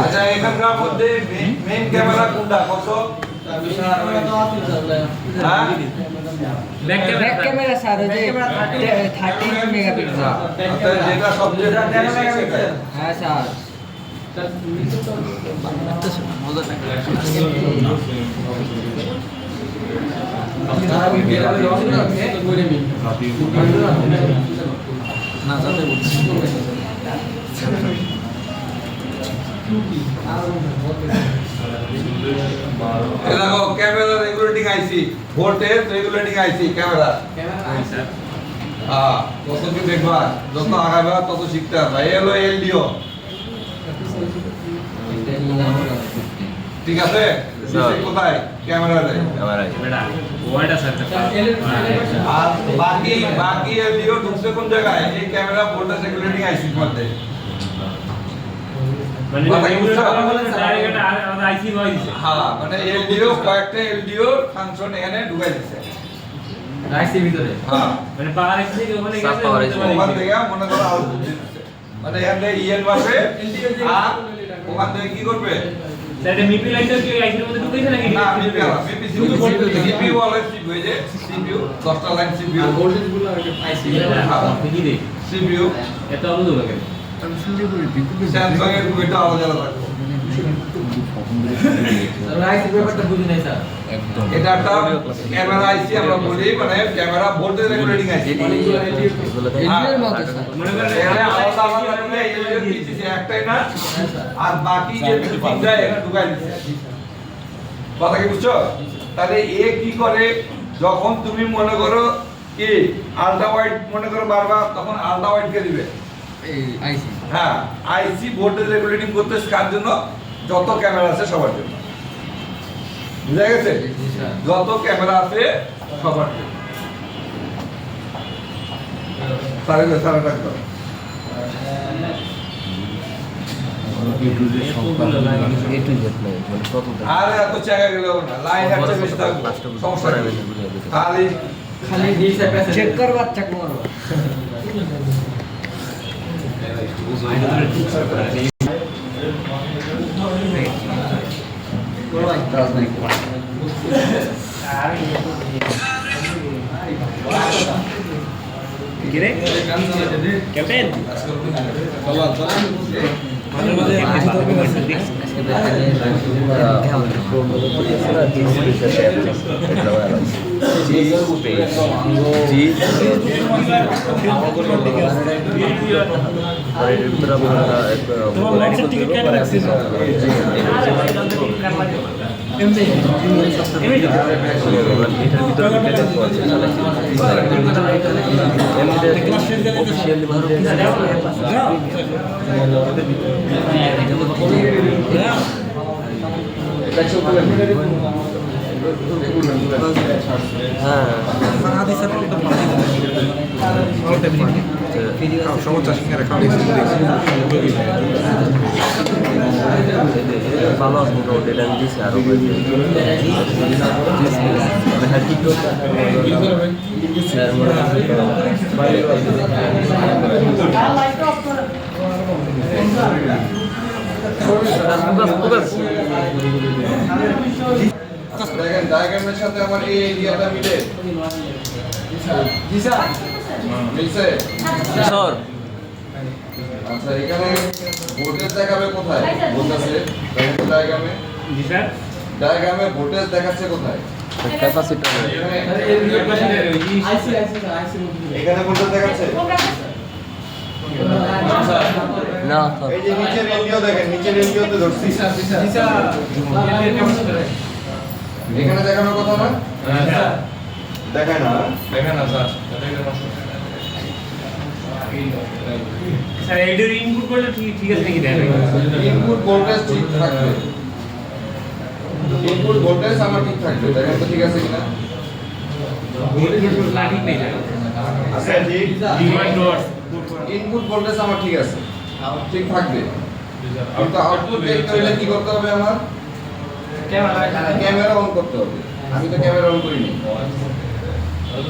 Speaker 1: আচ্ছা এখানকার মধ্যে মেইন ক্যামেরা কোনটা কত, হ্যাঁ
Speaker 4: back
Speaker 2: back
Speaker 4: camera
Speaker 2: camera sir ওই যে 30 মেগাপিক্সেল
Speaker 1: আচ্ছা যেটা সবচেয়ে বেশি সেটা
Speaker 2: হ্যাঁ স্যার না যাতে বলছি
Speaker 1: এই দেখো ক্যামেরা রেগুলেটিং আইসি, ভোল্টেজ রেগুলেটিং আইসি ক্যামেরা,
Speaker 4: স্যার
Speaker 1: হ্যাঁ কত কি দেখবা, যত আগাবা তত শিখতে হবে, এই হলো এলডিও, ঠিক আছে, নিচে কোথায় ক্যামেরাতে,
Speaker 4: বেটা ওয়াইটা স্যার
Speaker 1: আর বাকি এলডিও ঢুকছে কোন জায়গায়, এই ক্যামেরা ভোল্টেজ রেগুলেটিং আইসির মধ্যে,
Speaker 4: মানে
Speaker 1: কথা কি বুঝছো?
Speaker 4: ডাইরেক্ট আর আইসি ভাই দিছে
Speaker 1: হ্যাঁ মানে এলডিও কয়েকটা এলডিও ফাংশন এখানে ঢুকাই দিচ্ছে,
Speaker 5: আইসি ভিতরে
Speaker 1: হ্যাঁ
Speaker 4: মানে পাওয়ার আইসি থেকে ওখানে
Speaker 2: সাব
Speaker 4: গেছে
Speaker 2: power
Speaker 4: ওখানে
Speaker 2: IC
Speaker 1: ওখান থেকে মনে করো আউটপুট দিচ্ছে, মানে এখান থেকে ইএন মারবে আর ওখান থেকে কি করবে,
Speaker 4: স্যার এটা মিপি লাইনটা কি আইসির মধ্যে ঢুকেছে নাকি
Speaker 1: না মিপি আলা মিপি সিপিইউ অলওয়েজ চিপ হয়ে যে সিপিইউ 10টা লাইন সিপিইউ
Speaker 4: আইসি কি দেখ
Speaker 1: সিপিইউ
Speaker 4: এত আলাদা লাগে
Speaker 1: স্যামসাং এর দুইটা আলাদা আলাদা থাকবে,
Speaker 5: স্যার আইসি ব্যাপারটা বুঝি নাই স্যার
Speaker 3: একদম
Speaker 1: এটা একটা ক্যামেরা আইসি আমরা বলি, মানে ক্যামেরা ভোল্টেজ রেগুলেটিং আইসি,
Speaker 2: এলডিওর মতো স্যার
Speaker 4: মনে করেন
Speaker 1: এখানে আলাদা আলাদা করে এলডিও দিয়েছে একটাই না, আর বাকি যে তিনটা এখানে ঢুকাই দিচ্ছে, কথা কি বুঝছো, তাহলে এ কি করে যখন তুমি মনে করো কি আলট্রা ওয়াইড মনে করো বারবার, তখন আলট্রা ওয়াইড কে দিবে,
Speaker 2: এই আইসি
Speaker 1: হ্যাঁ আইসি ভোল্টেজ রেগুলেটিং করতে কার জন্য, যত ক্যামেরা আছে সবার জন্য, বুঝা গেছে, যত ক্যামেরা আছে সবার জন্য, সারা রাখতে হবে। আর এত জায়গা গেল না, লাইন একটা বেশি থাকবে সমস্যা নেই, খালি
Speaker 5: খালি দিছে প্যাসেজ
Speaker 2: চেক কর বাচ্চা করো
Speaker 4: কি রে ক্যাপ্টেন
Speaker 2: এটার ভিতরে ডেটা তো আছে অফিসিয়ালি ভালো আছে মোটামুটি এটা আমি দিচ্ছি আরো
Speaker 1: দেখেন ডায়াগ্রামের সাথে আমার এই এরিয়াটা মিলে মিলছে
Speaker 2: স্যার
Speaker 1: আচ্ছা এখানে ভোল্টেজ দেখাবে কোথায় বলতেছে ডায়াগ্রামে
Speaker 4: জি স্যার
Speaker 1: ডায়াগ্রামে ভোল্টেজ দেখাচ্ছে কোথায়
Speaker 2: ক্যাপাসিটর
Speaker 1: এখানে ভোল্টেজ দেখাচ্ছে
Speaker 2: না
Speaker 1: এই যে নিচের এলডিও দেখেন নিচের এলডিওতে ধরছি এখানে দেখানোর কথা না দেখায় না
Speaker 6: দেখেন না স্যার
Speaker 4: স্যার এলডিও ইনপুট করলে ঠিক আছে নাকি দেখেন
Speaker 1: ইনপুট ভোল্টেজ ঠিক থাকবে ইনপুট ভোল্টেজ আমার ঠিক থাকবে দেখেন তো ঠিক আছে কিনা
Speaker 4: ইনপুট লাঠি নেই যায়
Speaker 1: আছে ঠিক ইনপুট ভোল্টেজ আমার ঠিক আছে ঠিক থাকবে কিন্তু আউটপুট দেখতে হলে কি করতে হবে আমার ক্যামেরা অন করতে হবে আমি তো ক্যামেরা অন করিনি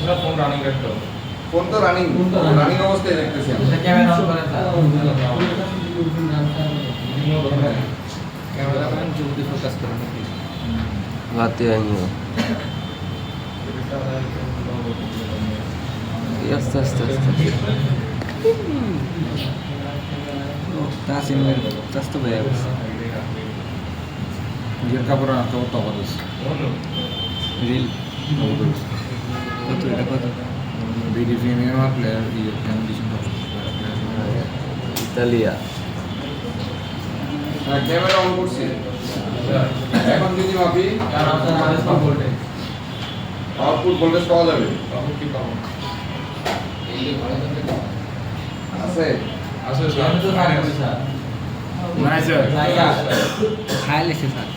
Speaker 6: স্যার ফোন রানিং রাখতে হবে
Speaker 1: ফোন তো রানিং অবস্থায় দেখতেছি আমি
Speaker 5: ক্যামেরা অন করেন স্যার
Speaker 2: ক্যামেরাম্যান জলদি ফোকাস করুন বাতে আনিও আস্তে আস্তে আস্তে তাসিমের তাস্ত ভাই
Speaker 3: নিজের কাপড় আর কাপড় তফাৎ আছে
Speaker 2: রিল কত এটা কত
Speaker 3: ভিডিও ফ্রেমে আমার প্লেয়ার ইয়ে কন্ডিশন
Speaker 2: ইতালিয়া
Speaker 1: হ্যাঁ ক্যামেরা অন করছি এখন যদি মাপি আউটপুট ভোল্টেজ পাওয়া যাবে
Speaker 6: কি পাবো
Speaker 1: আছে
Speaker 6: আছে স্যার
Speaker 3: নাই স্যার
Speaker 2: খাই লেছে স্যার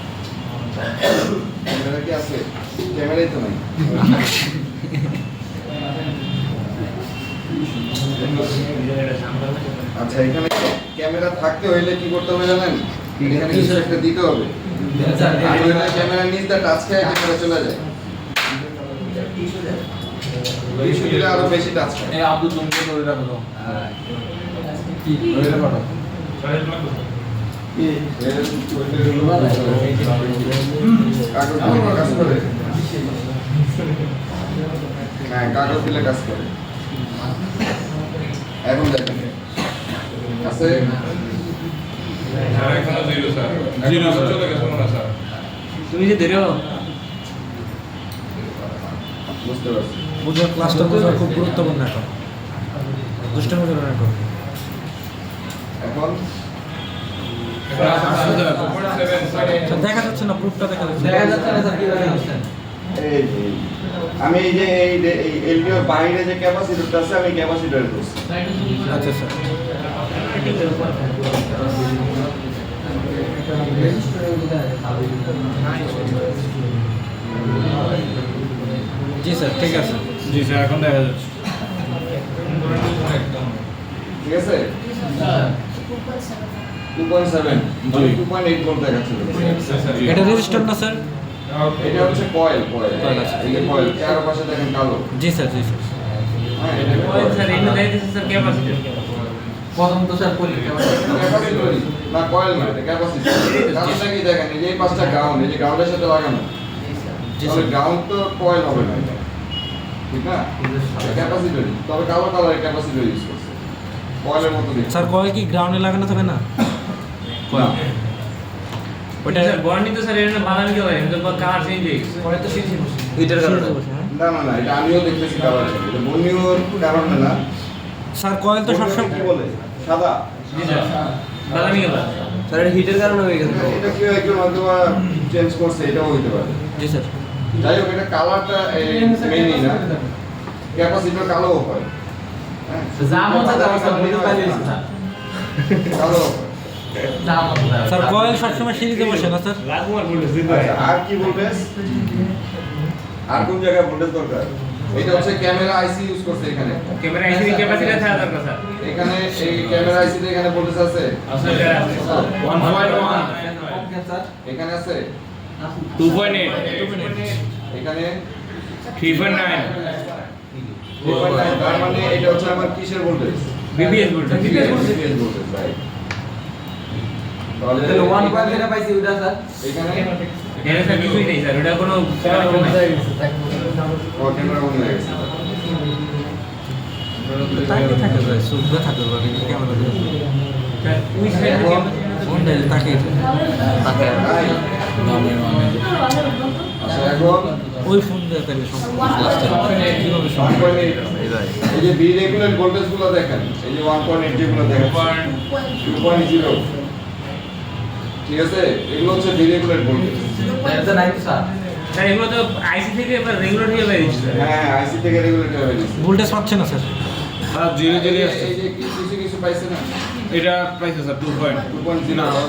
Speaker 1: ক্যামেরা কি আছে ক্যামেরাই তো নাই আচ্ছা এখানে ক্যামেরা থাকতে হইলে কি করতে হবে জানেন এখানে কিছু একটা দিতে হবে ক্যামেরা নিচ দা টাচ খায় ক্যামেরা চলে যায় ইস্যু দিলে আরো বেশি টাচ খায়
Speaker 3: এই আব্দুল তুমি ধরে রাখো তো ধরে রাখো
Speaker 1: কাগজ দিলে কাজ করে হ্যাঁ কাগজ দিলে কাজ করে এখন দেখেন আছে
Speaker 6: স্যার এখনো জিরো স্যার জিরো চলে গেছে মনে হয় স্যার
Speaker 5: তুমি যে ধরো
Speaker 1: বুঝতে পারছি
Speaker 2: বুঝার ক্লাসটা বোঝা খুব গুরুত্বপূর্ণ এখন দুষ্টামি করো না এখন
Speaker 1: এখন
Speaker 2: দেখা যাচ্ছে না প্রুফটা দেখা যাচ্ছে
Speaker 5: দেখা যাচ্ছে না স্যার কিভাবে হচ্ছেন
Speaker 1: এই যে আমি এই যে এই এলডিও বাইরে যে ক্যাপাসিটরটা আছে আমি ক্যাপাসিটরে করছি
Speaker 2: আচ্ছা স্যার জি স্যার ঠিক আছে
Speaker 3: জি স্যার এখন দেখা যাচ্ছে
Speaker 1: ঠিক আছে 2.7 2.8 ভোল্ট দেখাচ্ছে
Speaker 2: এটা রেজিস্টার না স্যার
Speaker 1: এটা হচ্ছে কয়েল
Speaker 2: Coil আছে।
Speaker 1: এই যে কয়েল চারপাশে দেখেন কালো
Speaker 2: জি স্যার জি স্যার
Speaker 1: হ্যাঁ এটা
Speaker 4: স্যার এনে দেখাইতেছে স্যার ক্যাপাসিটর
Speaker 5: প্রথম তো স্যার পরীক্ষা
Speaker 1: ক্যাপাসিটর না কয়েল না এটা ক্যাপাসিটর কাজটা কি দেখেন এই যে এই পাঁচটা গ্রাউন্ড এই যে গ্রাউন্ডের সাথে লাগানো তাহলে গ্রাউন্ড তো কয়েল হবে না এটা। ঠিক না ক্যাপাসিটর তবে কালো কালারের ক্যাপাসিটর ইউজ করছে কয়েলের মতো দেখতে
Speaker 2: স্যার কয়েল কি গ্রাউন্ডে লাগানো থাকে না
Speaker 1: না।
Speaker 2: ওটা
Speaker 4: স্যার বর্ণিত তো স্যার এনে বাদামি কি হয় এমন কালার চেঞ্জ হয়ে গেছে
Speaker 5: পরে তো শিখছি
Speaker 2: হিটার কারণে
Speaker 1: না না না এটা আমিও দেখতেছি কালার এটা বর্ণীয়র কারণে না
Speaker 2: স্যার কয়েল তো
Speaker 1: বর্ণীয়
Speaker 2: সবসময়
Speaker 1: কি বলে সাদা
Speaker 4: জি স্যার বাদামি কালার
Speaker 5: স্যার এটা হিটের কারণে হয়ে গেছে তো।
Speaker 1: এটা কি একজন হয়তো চেঞ্জ করছে, এটাও হইতে পারে।
Speaker 2: জি স্যার।
Speaker 1: যাই হোক, এটা কালারটা মেইনই না, ক্যাপাসিটর কালো হয়। হ্যাঁ,
Speaker 5: যা মন চায় তা স্যার বলে পাইলে স্যার।
Speaker 1: কালো হয়।
Speaker 5: যা মন চায়।
Speaker 2: স্যার কয়েল সবসময় সিরিজে বসে না স্যার?
Speaker 4: লাগুমার বলতে জিতু
Speaker 1: আচ্ছা, আর কি ভোল্টেজ, আর কোন জায়গায় ভোল্টেজ দরকার? এটা হচ্ছে ক্যামেরা আইসি ইউজ করছে এখানে।
Speaker 4: ক্যামেরা আইসি ক্যাপাসিটি থাকা দরকার স্যার।
Speaker 1: এখানে এই ক্যামেরা আইসি তে এখানে ভোল্টেজ আছে,
Speaker 4: আসলে এটা আছে 1.1
Speaker 5: স্যার
Speaker 1: এখানে আছে,
Speaker 4: 2.8
Speaker 1: এখানে
Speaker 4: 3.9
Speaker 1: তার মানে এটা হচ্ছে আমার কিসের voltage?
Speaker 4: BPS voltage
Speaker 1: BPS voltage, right. তাহলে
Speaker 5: তাহলে 1 যেটা পাইছি ওটা স্যার
Speaker 1: এখানে
Speaker 4: এর স্যার কিছুই নেই স্যার, ওটা কোনো
Speaker 1: ক্যামেরা বন্ধ হয়ে গেছে।
Speaker 2: তাকিয়ে থাকে স্যার, সুবিধা থাকে বাকি ক্যামেরা দিয়ে।
Speaker 4: স্যার ওই সাইড
Speaker 2: ফোন দিলে তাকিয়ে থাকে।
Speaker 1: তাই? আচ্ছা, এখন
Speaker 2: ওই ফোন দিয়ে তাহলে সম্ভব কিভাবে সম্ভব?
Speaker 1: 1.8 এই যে বি রেগুলেট ভোল্টেজ গুলো দেখেন, এই যে 1.8 যেগুলো দেখেন, 2.0, ঠিক আছে, এগুলো হচ্ছে বি রেগুলেট ভোল্টেজ।
Speaker 5: এটা নাই তো স্যার।
Speaker 4: স্যার এগুলো তো আইসি থেকে এবার রেগুলার হয়ে বেরিয়েছে স্যার।
Speaker 1: হ্যাঁ, আইসি থেকে রেগুলেট হয়ে গেছে।
Speaker 2: ভোল্টেজ পাচ্ছে না স্যার।
Speaker 3: স্যার জিরো জিরো আসছে।
Speaker 1: এই যে কিছু কিছু পাইছে না,
Speaker 3: এটা পাইছে স্যার 2.0।
Speaker 1: 2.0,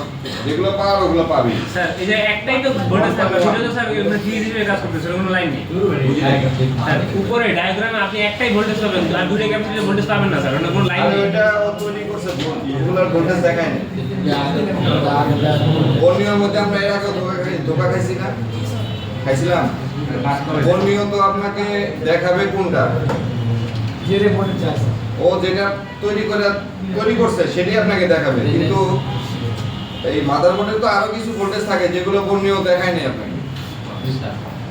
Speaker 1: যেগুলো পাওয়ার ওগুলো পাবি।
Speaker 4: স্যার এই যে একটাই তো ভোল্টেজ থাকবে, সেটা তো স্যার ওই থ্রি হিসেবে কাজ করতেছে, কোনো লাইন নেই। স্যার উপরে ডায়াগ্রামে আপনি একটাই ভোল্টেজ পাবেন, আর দুটো ক্যাপাসিটর ভোল্টেজ পাবেন না স্যার, ওটা কোনো লাইন
Speaker 1: আর
Speaker 4: নেই।
Speaker 1: ওইটা ও তৈরি করছে, ওগুলোর ভোল্টেজ দেখায় না। বর্ণীয়র মধ্যে আমরা এর আগে ধোকা খাইছি না, খাইছিলাম। বর্ণীয় তো আপনাকে দেখাবে কোনটা, ও যেটা তৈরি করছে সেটাই আপনাকে দেখাবে, কিন্তু এই মাদারবোর্ডে তো আরো কিছু ভোল্টেজ থাকে যেগুলো বর্ণীয় দেখায় না আপনাকে।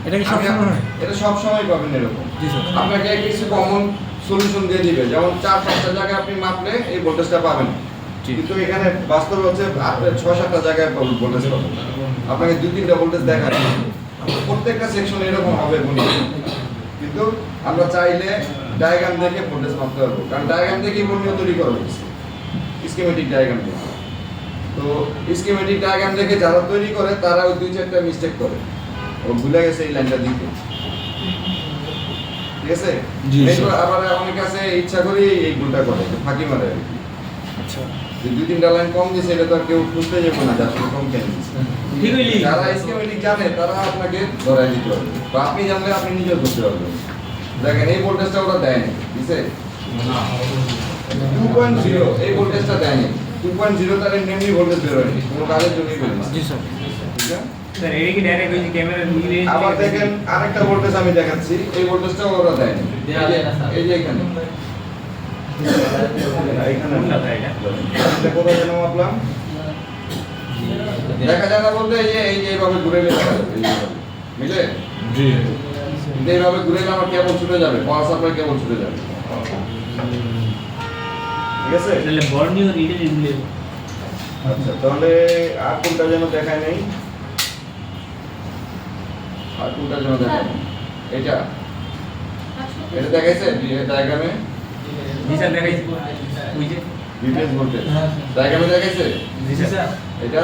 Speaker 2: এটা কি সবসময় হয়?
Speaker 1: এটা সব সময় পাবেন এরকম।
Speaker 2: জি স্যার।
Speaker 1: আপনাকে কিছু কমন সলিউশন দিয়ে দিবে, যেমন 4-5টা জায়গায় আপনি মাপলে এই ভোল্টেজটা পাবেন, কিন্তু এখানে বাস্তবে হচ্ছে আপনি 6-7টা জায়গায় ভোল্টেজ পাবেন, আপনাকে 2-3টা ভোল্টেজ দেখাবে। প্রত্যেকটা সেকশন এরকম হবে বলি, কিন্তু আমরা চাইলে ডায়াগ্রাম দেখে ভোল্টেজ মাপতে পারবো, কারণ ডায়াগ্রাম দেখেই বর্ণীয় তৈরি করা হয়েছে, স্কিমেটিক ডায়াগ্রাম দেখে। তো স্কিমেটিক ডায়াগ্রাম দেখে যারা তৈরি করে তারা ওই 2-4টা মিস্টেক করে, ও ভুলে গেছে এই লাইনটা দিতে, ঠিক আছে?
Speaker 3: জি,
Speaker 1: এরপর আবার অনেকে আছে ইচ্ছা করে এই ভুলটা করে, যে ফাঁকি মারে আর কি।
Speaker 2: আচ্ছা।
Speaker 1: যে 2-3টা লাইন কম দিয়েছে, এটা তো আর কেউ খুঁজতে যাবে না যে আসলে কম কেন দিয়েছে।
Speaker 4: ঠিক হইলি
Speaker 1: যারা স্কিমেটিক জানে তারা আপনাকে ধরাই দিতে পারবে, বা আপনি জানলে আপনি নিজেও ধরতে পারবেন। দেখেন এই ভোল্টেজটা ওরা দেয়নি, বুঝছে? 2.0 এই ভোল্টেজটা দেয়নি। 2.0 তার এমনি ভোল্টেজ বেরোয়নি, কোনো কাজের জন্যই বেরোয়নি।
Speaker 2: জি স্যার।
Speaker 1: ঠিক আছে?
Speaker 4: স্যার এটা কি ডাইরেক্ট ওই যে ক্যামেরা নিয়ে
Speaker 1: আবার দেখেন আরেকটা ভোল্টেজ আমি দেখাচ্ছি, এই ভোল্টেজটা ওরা দেয়নি। এই যে এখানে এখানে
Speaker 4: কোনটা স্যার এটা?
Speaker 1: এটা কোথায় যেন মাপলাম, দেখা যায় না বলতে এই যে এইভাবে ঘুরে গেলে দেখা যাবে, এইভাবে। বুঝলে?
Speaker 3: জি।
Speaker 1: কিন্তু এইভাবে ঘুরে গেলে আমার কেবল ছুটে যাবে, পাওয়ার সাপ্লাই কেবল ছুটে যাবে, ঠিক আছে?
Speaker 4: তাহলে বর্ণীয় রিডের এগুলো
Speaker 1: আচ্ছা, তাহলে আর কোনটা যেন দেখায় নেই, আর কোনটা যেন দেখায় নেই, এটা এটা দেখাইছে ডায়াগ্রামে,
Speaker 4: জি স্যার দেখাইছি ওই যে
Speaker 1: বিপিএস ভোল্টেজ ডায়াগ্রামে দেখাইছে,
Speaker 4: জি স্যার
Speaker 1: এটা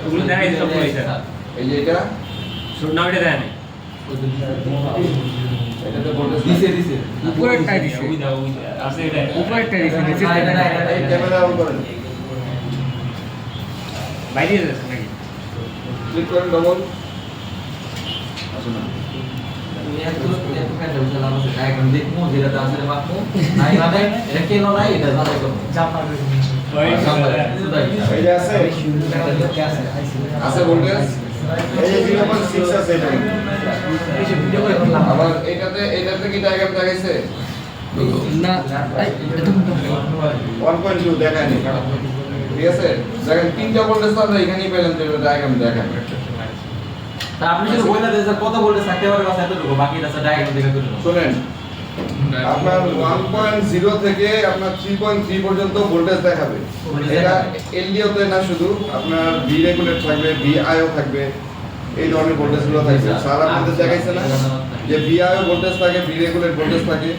Speaker 4: ওগুলো দেখাইছি সব করে স্যার।
Speaker 1: এই যে এটা
Speaker 4: শুট নাও এটা দেয় না,
Speaker 1: এটাতে ভোল্টেজ
Speaker 5: দিছে
Speaker 4: উপরেরটাই দিছে ওই দাও ওই আছে এটা উপরেরটাই দিছে
Speaker 1: এই ক্যামেরা অন করেন,
Speaker 4: বাইরে যাচ্ছে নাকি
Speaker 1: ক্লিক করেন ডবল, আসুন না এই যে আছে আছে ভোল্টেজ, এই যে 0.6 আছে এটা, আবার এটাতে কি ডায়াগ্রাম দেখাইছে?
Speaker 2: না
Speaker 1: 1.2 দেখায়নি, ঠিক আছে? দেখেন 3টা ভোল্টেজ তো আমরা এখানেই পেলাম, যে ডায়াগ্রাম দেখায়।
Speaker 5: আপনি যদি বই না দেন স্যার কত বলতে থাকতে পারবে বাস এতটুকু বাকিটা স্যার ডায়াগ্রাম দেখে করে নাও।
Speaker 1: শুনেন, আপনার 1.0 থেকে আপনার 3.3 পর্যন্ত ভোল্টেজ দেখাবে। এটা এলডিও তে না, শুধু আপনার ভি রেগুলেট থাকবে, ভিআইও থাকবে, এই ধরনের ভোল্টেজ গুলো থাকবে। সারা ভোল্টেজ দেখাইছে না যে ভিআইও ভোল্টেজ থাকে, ভি রেগুলেট ভোল্টেজ থাকে,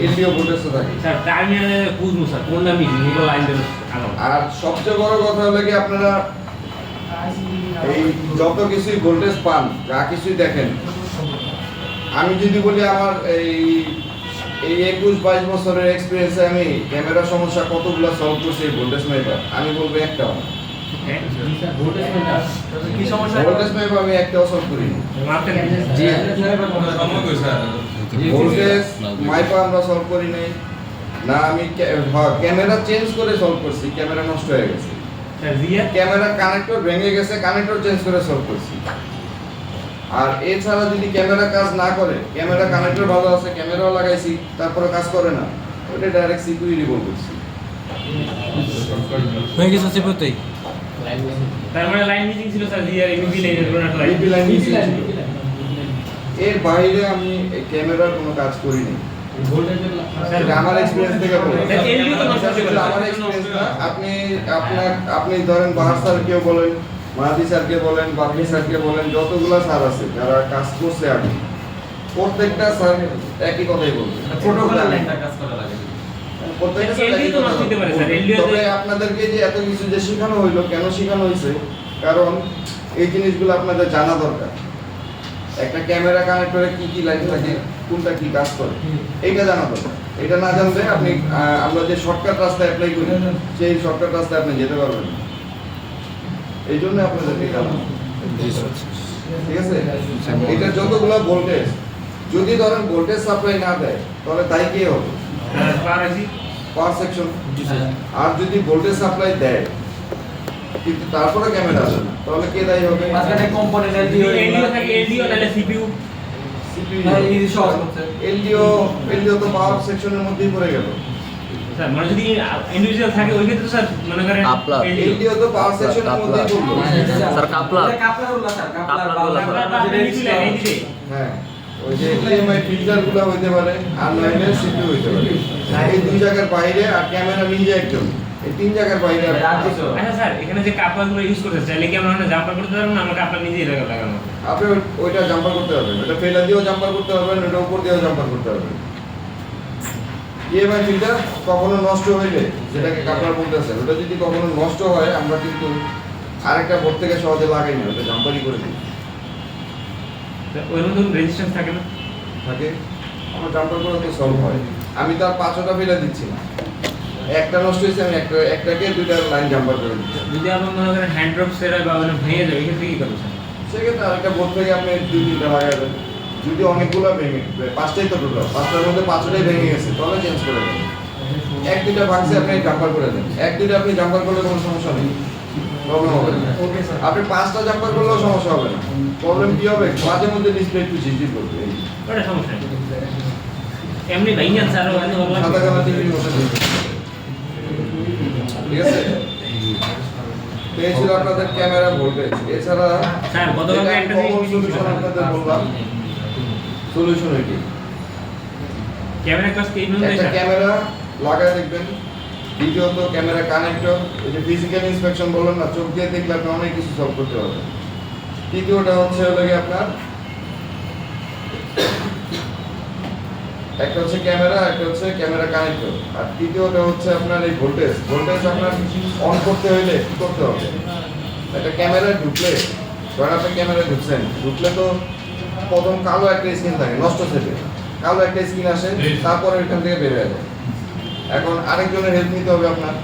Speaker 1: এলডিও ভোল্টেজ থাকে।
Speaker 4: স্যার টার্মিনালে বুঝবো স্যার কোনটা মিটিং এগুলো লাইন দেবো
Speaker 1: আর সবচেয়ে বড় কথা হলো কি আপনারা এই যত কিছুই ভোল্টেজ পান যা কিছুই দেখেন, আমি যদি বলি আমার এই 21-22 বছরের এক্সপিরিয়েন্সে আমি ক্যামেরা সমস্যা কতগুলো সলভ করছি এই ভোল্টেজ মেপার, আমি বলবো একটাও না।
Speaker 5: কি সমস্যা?
Speaker 1: ভোল্টেজ মেপার আমি একটাও সলভ করিনি।
Speaker 5: জি
Speaker 6: সম্ভব স্যার
Speaker 1: ভোল্টেজ মাইপা আমরা সলভ করি নাই না। আমি ক্যামেরা চেঞ্জ করে সলভ করছি, ক্যামেরা নষ্ট হয়ে গেছে, ক্যামেরা কানেক্টর ভেঙে গেছে, কানেক্টর চেঞ্জ করে সলভ করছি। আর এছাড়া যদি ক্যামেরা কাজ না করে, ক্যামেরা কানেক্টর ভালো আছে, ক্যামেরাও লাগাইছি, তারপরে কাজ করে না, ওটা ডাইরেক্ট সিকিউরিটি রিমুভ করছি।
Speaker 2: হয়ে গেছে সিপুতেই।
Speaker 4: তার মানে লাইন মিসিং ছিল স্যার, জিআর এমবি লাইনের কোনো একটা লাইন।
Speaker 1: DP লাইন missing ছিল। এর বাইরে আমি এই ক্যামেরার কোনো কাজ করিনি। এটা আমার এক্সপেরিয়েন্স থেকে বলি।
Speaker 4: LDO তো নষ্ট হয়ে গেল।
Speaker 1: আমার এক্সপেরিয়েন্স না, আপনি ধরেন বাহার স্যারকে বলেন, মাহাদি স্যারকে বলেন, বাপি স্যারকে বলেন, যতগুলা স্যার আছে যারা কাজ করছে আগে, প্রত্যেকটা স্যার একই কথাই বলবে।
Speaker 5: প্রোটোকলের লাইনটা কাজ করা লাগে।
Speaker 1: প্রত্যেকটা স্যার
Speaker 4: LDO
Speaker 1: একই
Speaker 4: তো
Speaker 1: কথা
Speaker 4: নষ্ট হতে পারে
Speaker 1: বলবে।
Speaker 4: স্যার, LDO
Speaker 1: তবে আপনাদেরকে যে এত কিছু যে শেখানো হইলো, কেন শেখানো হয়েছে, কারণ এই জিনিসগুলো আপনাদের জানা দরকার। একটা ক্যামেরা কানেক্টরে কি কি লাইন থাকে, কোনটা কি কাজ করে, এইটা জানা দরকার। এটা না জানলে আপনি আমরা যে শর্টকাট রাস্তা অ্যাপ্লাই করি, সেই শর্টকাট রাস্তায় আপনি যেতে পারবেন না। এই জন্য আপনাদেরকে জানানো, ঠিক আছে? এটা যতগুলো ভোল্টেজ, যদি ধরেন ভোল্টেজ সাপ্লাই না দেয়, তাহলে তাই কি হবে? Power section. আর যদি ভোল্টেজ সাপ্লাই দেয় কিন্তু তারপরে ক্যামেরা আসে না, তাহলে কে দায়ী হবে?
Speaker 5: মাঝখানে কম্পোনেন্ট
Speaker 4: LDO থাকে, LDO তাহলে CPU।
Speaker 1: এলডিও তো পাওয়ার সেকশনের মধ্যেই পড়ে গেল।
Speaker 4: স্যার মানে যদি ইন্ডিভিজুয়াল থাকে ওই ক্ষেত্রে স্যার মনে করেন
Speaker 7: আপনার
Speaker 1: এলডিও তো পাওয়ার সেকশনের মধ্যেই পড়লো।
Speaker 7: স্যার কাপলার
Speaker 5: কাপলার উল্লা স্যার, কাপলার
Speaker 1: হ্যাঁ, ওই যে ইএমআই ফিল্টারগুলো হইতে পারে, আর নইলে সিপিইউ হইতে পারে। এই দুই জায়গার বাইরে আর ক্যামেরা নিজে একজন, এই তিন জায়গার বাইরে আর কিছু।
Speaker 4: আচ্ছা স্যার, এখানে যে কাপলারগুলো ইউজ করতে চাইলে কি আমরা জাম্পার করতে পারবো না? আমরা কাপলার নিজেই লাগানো।
Speaker 1: আপনি ওইটা জাম্পার করতে পারবেন, ওটা ফেলা দিয়েও জাম্পার করতে পারবেন, ওটা উপর দিয়েও জাম্পার করতে পারবেন। ইএমআই ফিল্টার কখনো নষ্ট হইলে, যেটাকে কাপলার বলতেছে, ওটা যদি কখনো নষ্ট হয়, আমরা কিন্তু আরেকটা বোর্ড থেকে সহজে লাগাই না, ওটা জাম্পারই করে দিই।
Speaker 4: ওই মধ্যে রেজিস্ট্যান্স থাকে না?
Speaker 1: থাকে, আমার জাম্পার করে তো সলভ হয়। আমি তো আর 5টা ফেলে দিচ্ছি না, একটা নষ্ট হয়েছে, আমি একটাকে দুইটা লাইন জাম্পার করে দিচ্ছি।
Speaker 4: যদি আপনার মনে করেন হ্যান্ড ড্রপ সেরা বা ওটা ভেঙে যাবে, এক্ষেত্রে কি করবেন?
Speaker 1: সেক্ষেত্রে আরেকটা বোর্ড থেকে আপনি 2-3টা লাগাবেন। যদি অনেকগুলো ভেঙে, 5টাই তো টোটাল, 5টার মধ্যে 5টাই ভেঙে গেছে, তাহলে চেঞ্জ করে দেবেন। 1-2টা ভাগছে আপনি জাম্পার করে দেন, 1-2টা আপনি জাম্পার করলে কোনো সমস্যা নেই, প্রবলেম হবে না। আপনি 5টা জাম্পার করলেও সমস্যা হবে না। প্রবলেম কি হবে? মাঝে মধ্যে ডিসপ্লে একটু ঝিঝির করবে,
Speaker 4: ওটা সমস্যা নেই। এমনি ভেঙে স্যার
Speaker 1: সাদা কালার টিভির মধ্যে ঝিঝির। ঠিক আছে? তো এই ছিল আপনাদের ক্যামেরা ভোল্টেজ। এছাড়া
Speaker 4: স্যার গতকালকে একটা জিনিস
Speaker 1: সলিউশন আপনাদের বললাম, সলিউশন এটি।
Speaker 4: ক্যামেরা ক্লাস কি মনে হয়
Speaker 1: একটা
Speaker 4: স্যার?
Speaker 1: ক্যামেরা লাগায় দেখবেন, দ্বিতীয়ত ক্যামেরা কানেক্টর, এই যে ফিজিক্যাল ইন্সপেকশন বললাম না, চোখ দিয়ে দেখলে আপনি অনেক কিছু সলভ করতে পারবেন। তৃতীয়টা হচ্ছে আপনার একটা হচ্ছে ক্যামেরা, একটা হচ্ছে ক্যামেরা কানেক্টর, আর তৃতীয়টা হচ্ছে আপনার এই ভোল্টেজ। ভোল্টেজ আপনার অন করতে হইলে কি করতে হবে? একটা ক্যামেরায় ঢুকলে, ধরেন আপনি ক্যামেরায় ঢুকলে তো প্রথম কালো একটা স্ক্রিন থাকে, নষ্ট সেটে কালো একটা স্ক্রিন আসে, তারপরে ওইখান থেকে বের হয়ে যায়। এখন আরেকজনের হেল্প নিতে হবে আপনার।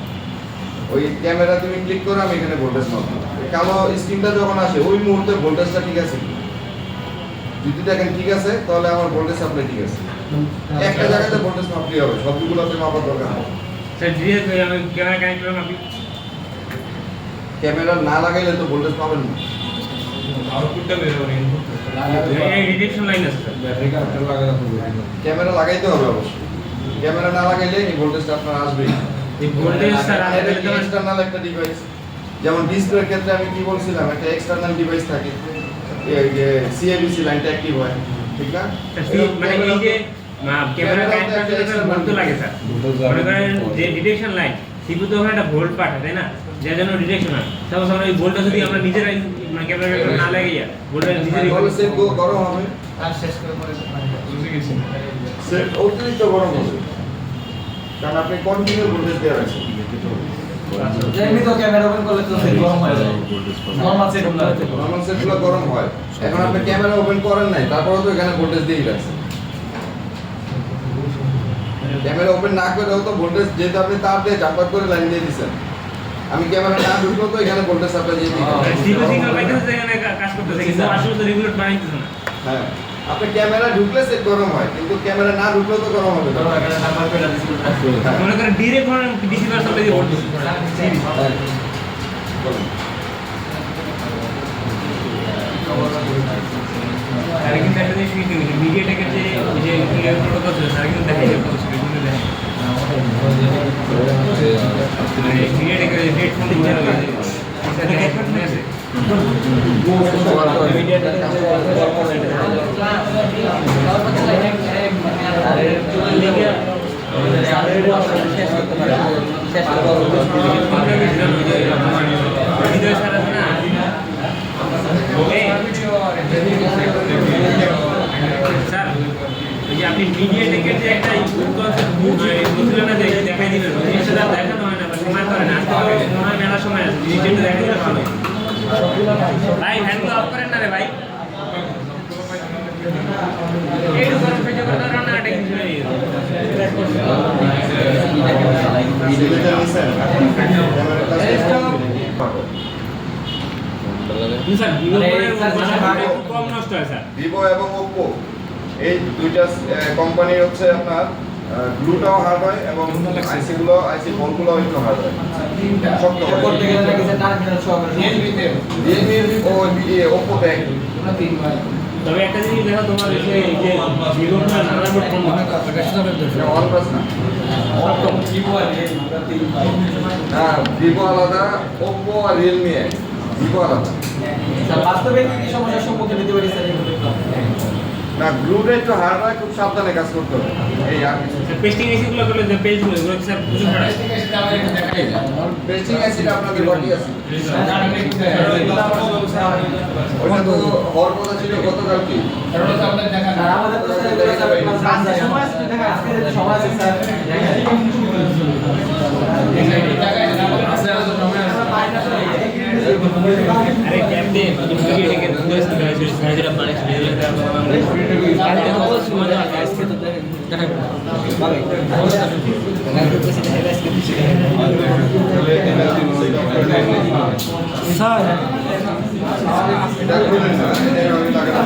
Speaker 1: ওই ক্যামেরা তুমি ক্লিক করো, আমি এখানে ভোল্টেজ মাপবো। কালো স্ক্রিনটা যখন আসে, ওই মুহূর্তে ভোল্টেজটা ঠিক আছে কি? যদি দেখেন ঠিক আছে, তাহলে আমার ভোল্টেজ সাপ্লাই ঠিক আছে। একটা জায়গাতে ভোল্টেজ মাপলেই হবে, সবগুলোতে মাপার দরকার নেই।
Speaker 4: স্যার জিএ আমি ক্যামেরা কানেক্ট করলাম, আপনি
Speaker 1: ক্যামেরা না লাগাইলে তো ভোল্টেজ পাবেন না।
Speaker 6: আউটপুটটা বের হবে ইনপুট।
Speaker 4: এই ডিটেকশন লাইন আছে স্যার।
Speaker 3: ব্যাটারি কানেক্টর লাগাতে হবে।
Speaker 1: ক্যামেরা লাগাইতে হবে অবশ্যই। ক্যামেরা না লাগাইলে এই ভোল্টেজটা আপনার আসবেই।
Speaker 4: এই ভোল্টেজ স্যার
Speaker 1: এক্সটার্নাল একটা ডিভাইস, যেমন ডিসপ্লের ক্ষেত্রে আমি কি বলছিলাম, একটা এক্সটার্নাল ডিভাইস থাকে, এই যে সিএবিসি লাইনটা অ্যাক্টিভ হয়, ঠিক না?
Speaker 4: মানে এই যে ক্যামেরা কানেক্ট করতে ভোল্ট লাগে স্যার। মনে করেন যে ডিটেকশন লাইন, সিপি তো ওখানে একটা ভোল্ট পাঠায়, তাই না? যার জন্য ডিটেকশন হয়। সাপোজ আমরা এই ভোল্টটা যদি আমরা নিজেরাই মানে ক্যামেরা না লাগিয়ে ভোল্টটা নিজেরাই
Speaker 1: তাহলে সেট গরম হবে,
Speaker 5: আর শেষ করে পরে
Speaker 6: বুঝে গেছি।
Speaker 1: সেট অতিরিক্ত গরম হবে, কারণ আপনি কন্টিনিউ ভোল্টেজ দেওয়া আছে।
Speaker 5: এমনি তো ক্যামেরা ওপেন করলে তো সেট গরম হয়ে যায় নরমাল সেট
Speaker 7: নরমাল সেটগুলো গরম হয়। এখন আপনি ক্যামেরা ওপেন করেন নাই, তারপরেও তো এখানে ভোল্টেজ দিয়েই রাখছেন। ক্যামেরা ওপেন না করেও তো ভোল্টেজ, যেহেতু আপনি তার দিয়ে জাম্পার করে লাইন দিয়ে দিচ্ছেন, আমি ক্যামেরা না ঢুকলেও তো এখানে ভোল্টেজ সাপ্লাই দিয়ে দিই।
Speaker 4: সিগন্যাল সিগন্যাল পাইতেছে এখানে কাজ করতেছে কিন্তু আসলে তো রেগুলেট বানাইতেছে না।
Speaker 7: হ্যাঁ, আপনি ক্যামেরা ঢুকলে সেট গরম হয়, কিন্তু ক্যামেরা না ঢুকলেও তো গরম হবে।
Speaker 5: ধরো এখানে নাম্বার করে দিছি
Speaker 4: মনে করেন ডিরেক্ট ধরেন ডিসি পাওয়ার সাপ্লাই দিয়ে ভোল্টেজ আর কিন্তু একটা জিনিস কি মিডিয়াটেকের যে ক্লিয়ার প্রোটোকল ছিল তারা কিন্তু দেখাই যায় প্রসেসর কিন্তু দেখেন মিডিয়াটেকের রেড ফোন দিচ্ছে না এটা হেডফোন আছে স্যার ওই যে আপনি মিডিয়াটেকের যে একটা বুঝলেন না যে দেখাই দিবেন জিনিসটা দেখানো হয় না বা সময় করে না আজকে মনে হয় মেলার সময় আছে জিনিসটা দেখাই দিলে ভালো ভাই হ্যান্ডগুলো অফ করেন না রে ভাই এইটু করে ফেজে করে না না এটা কিছু নেই স্যার কম নষ্ট হয় স্যার
Speaker 7: ভিভো এবং ওপ্পো এই দুইটা কোম্পানির হচ্ছে আপনার গ্লুটাও হার্ড হয় এবং আইসি বলগুলো একটু হার্ড হয়, শক্ত হয়।
Speaker 5: করতে গেলে নাকি স্যার টার্মিনাল সহ
Speaker 7: রিয়েলমি ও ওপ্পো ব্যাগ
Speaker 4: তবে একটা জিনিস দেখো তোমার এই যে জীবনটা নানান ফোন
Speaker 7: ওয়ান প্লাস না, হ্যাঁ ভিভো আলাদা, ওপ্পো আর রিয়েলমি এক, ভিভো আলাদা।
Speaker 5: স্যার বাস্তবে কি সমস্যার সম্মুখীন হতে পারি স্যার এগুলো
Speaker 7: না, গ্লুটা একটু হার্ড হয়, খুব সাবধানে কাজ করতে হবে। এই আর কিছু
Speaker 4: পেস্টিং এসিগুলো করলে যে পেজগুলো এগুলো স্যার বুঝে পড়ায়
Speaker 7: পেস্টিং অ্যাসিড আপনাদের বাকি আছে, ওটা তো হওয়ার কথা ছিল গতকাল কি।
Speaker 5: স্যার আমাদের তো স্যার এগুলো স্যার সময় আছে দেখা আজকে যে সময় আছে স্যার
Speaker 4: আরে ক্যাপ্টেন মিডিয়াটেকে দুই স্যার যেটা মানে কালকে তো বলছি মজা আজকে তো দেখা
Speaker 2: স্যার
Speaker 7: এটা খুলেন না, এটা আমি লাগে না।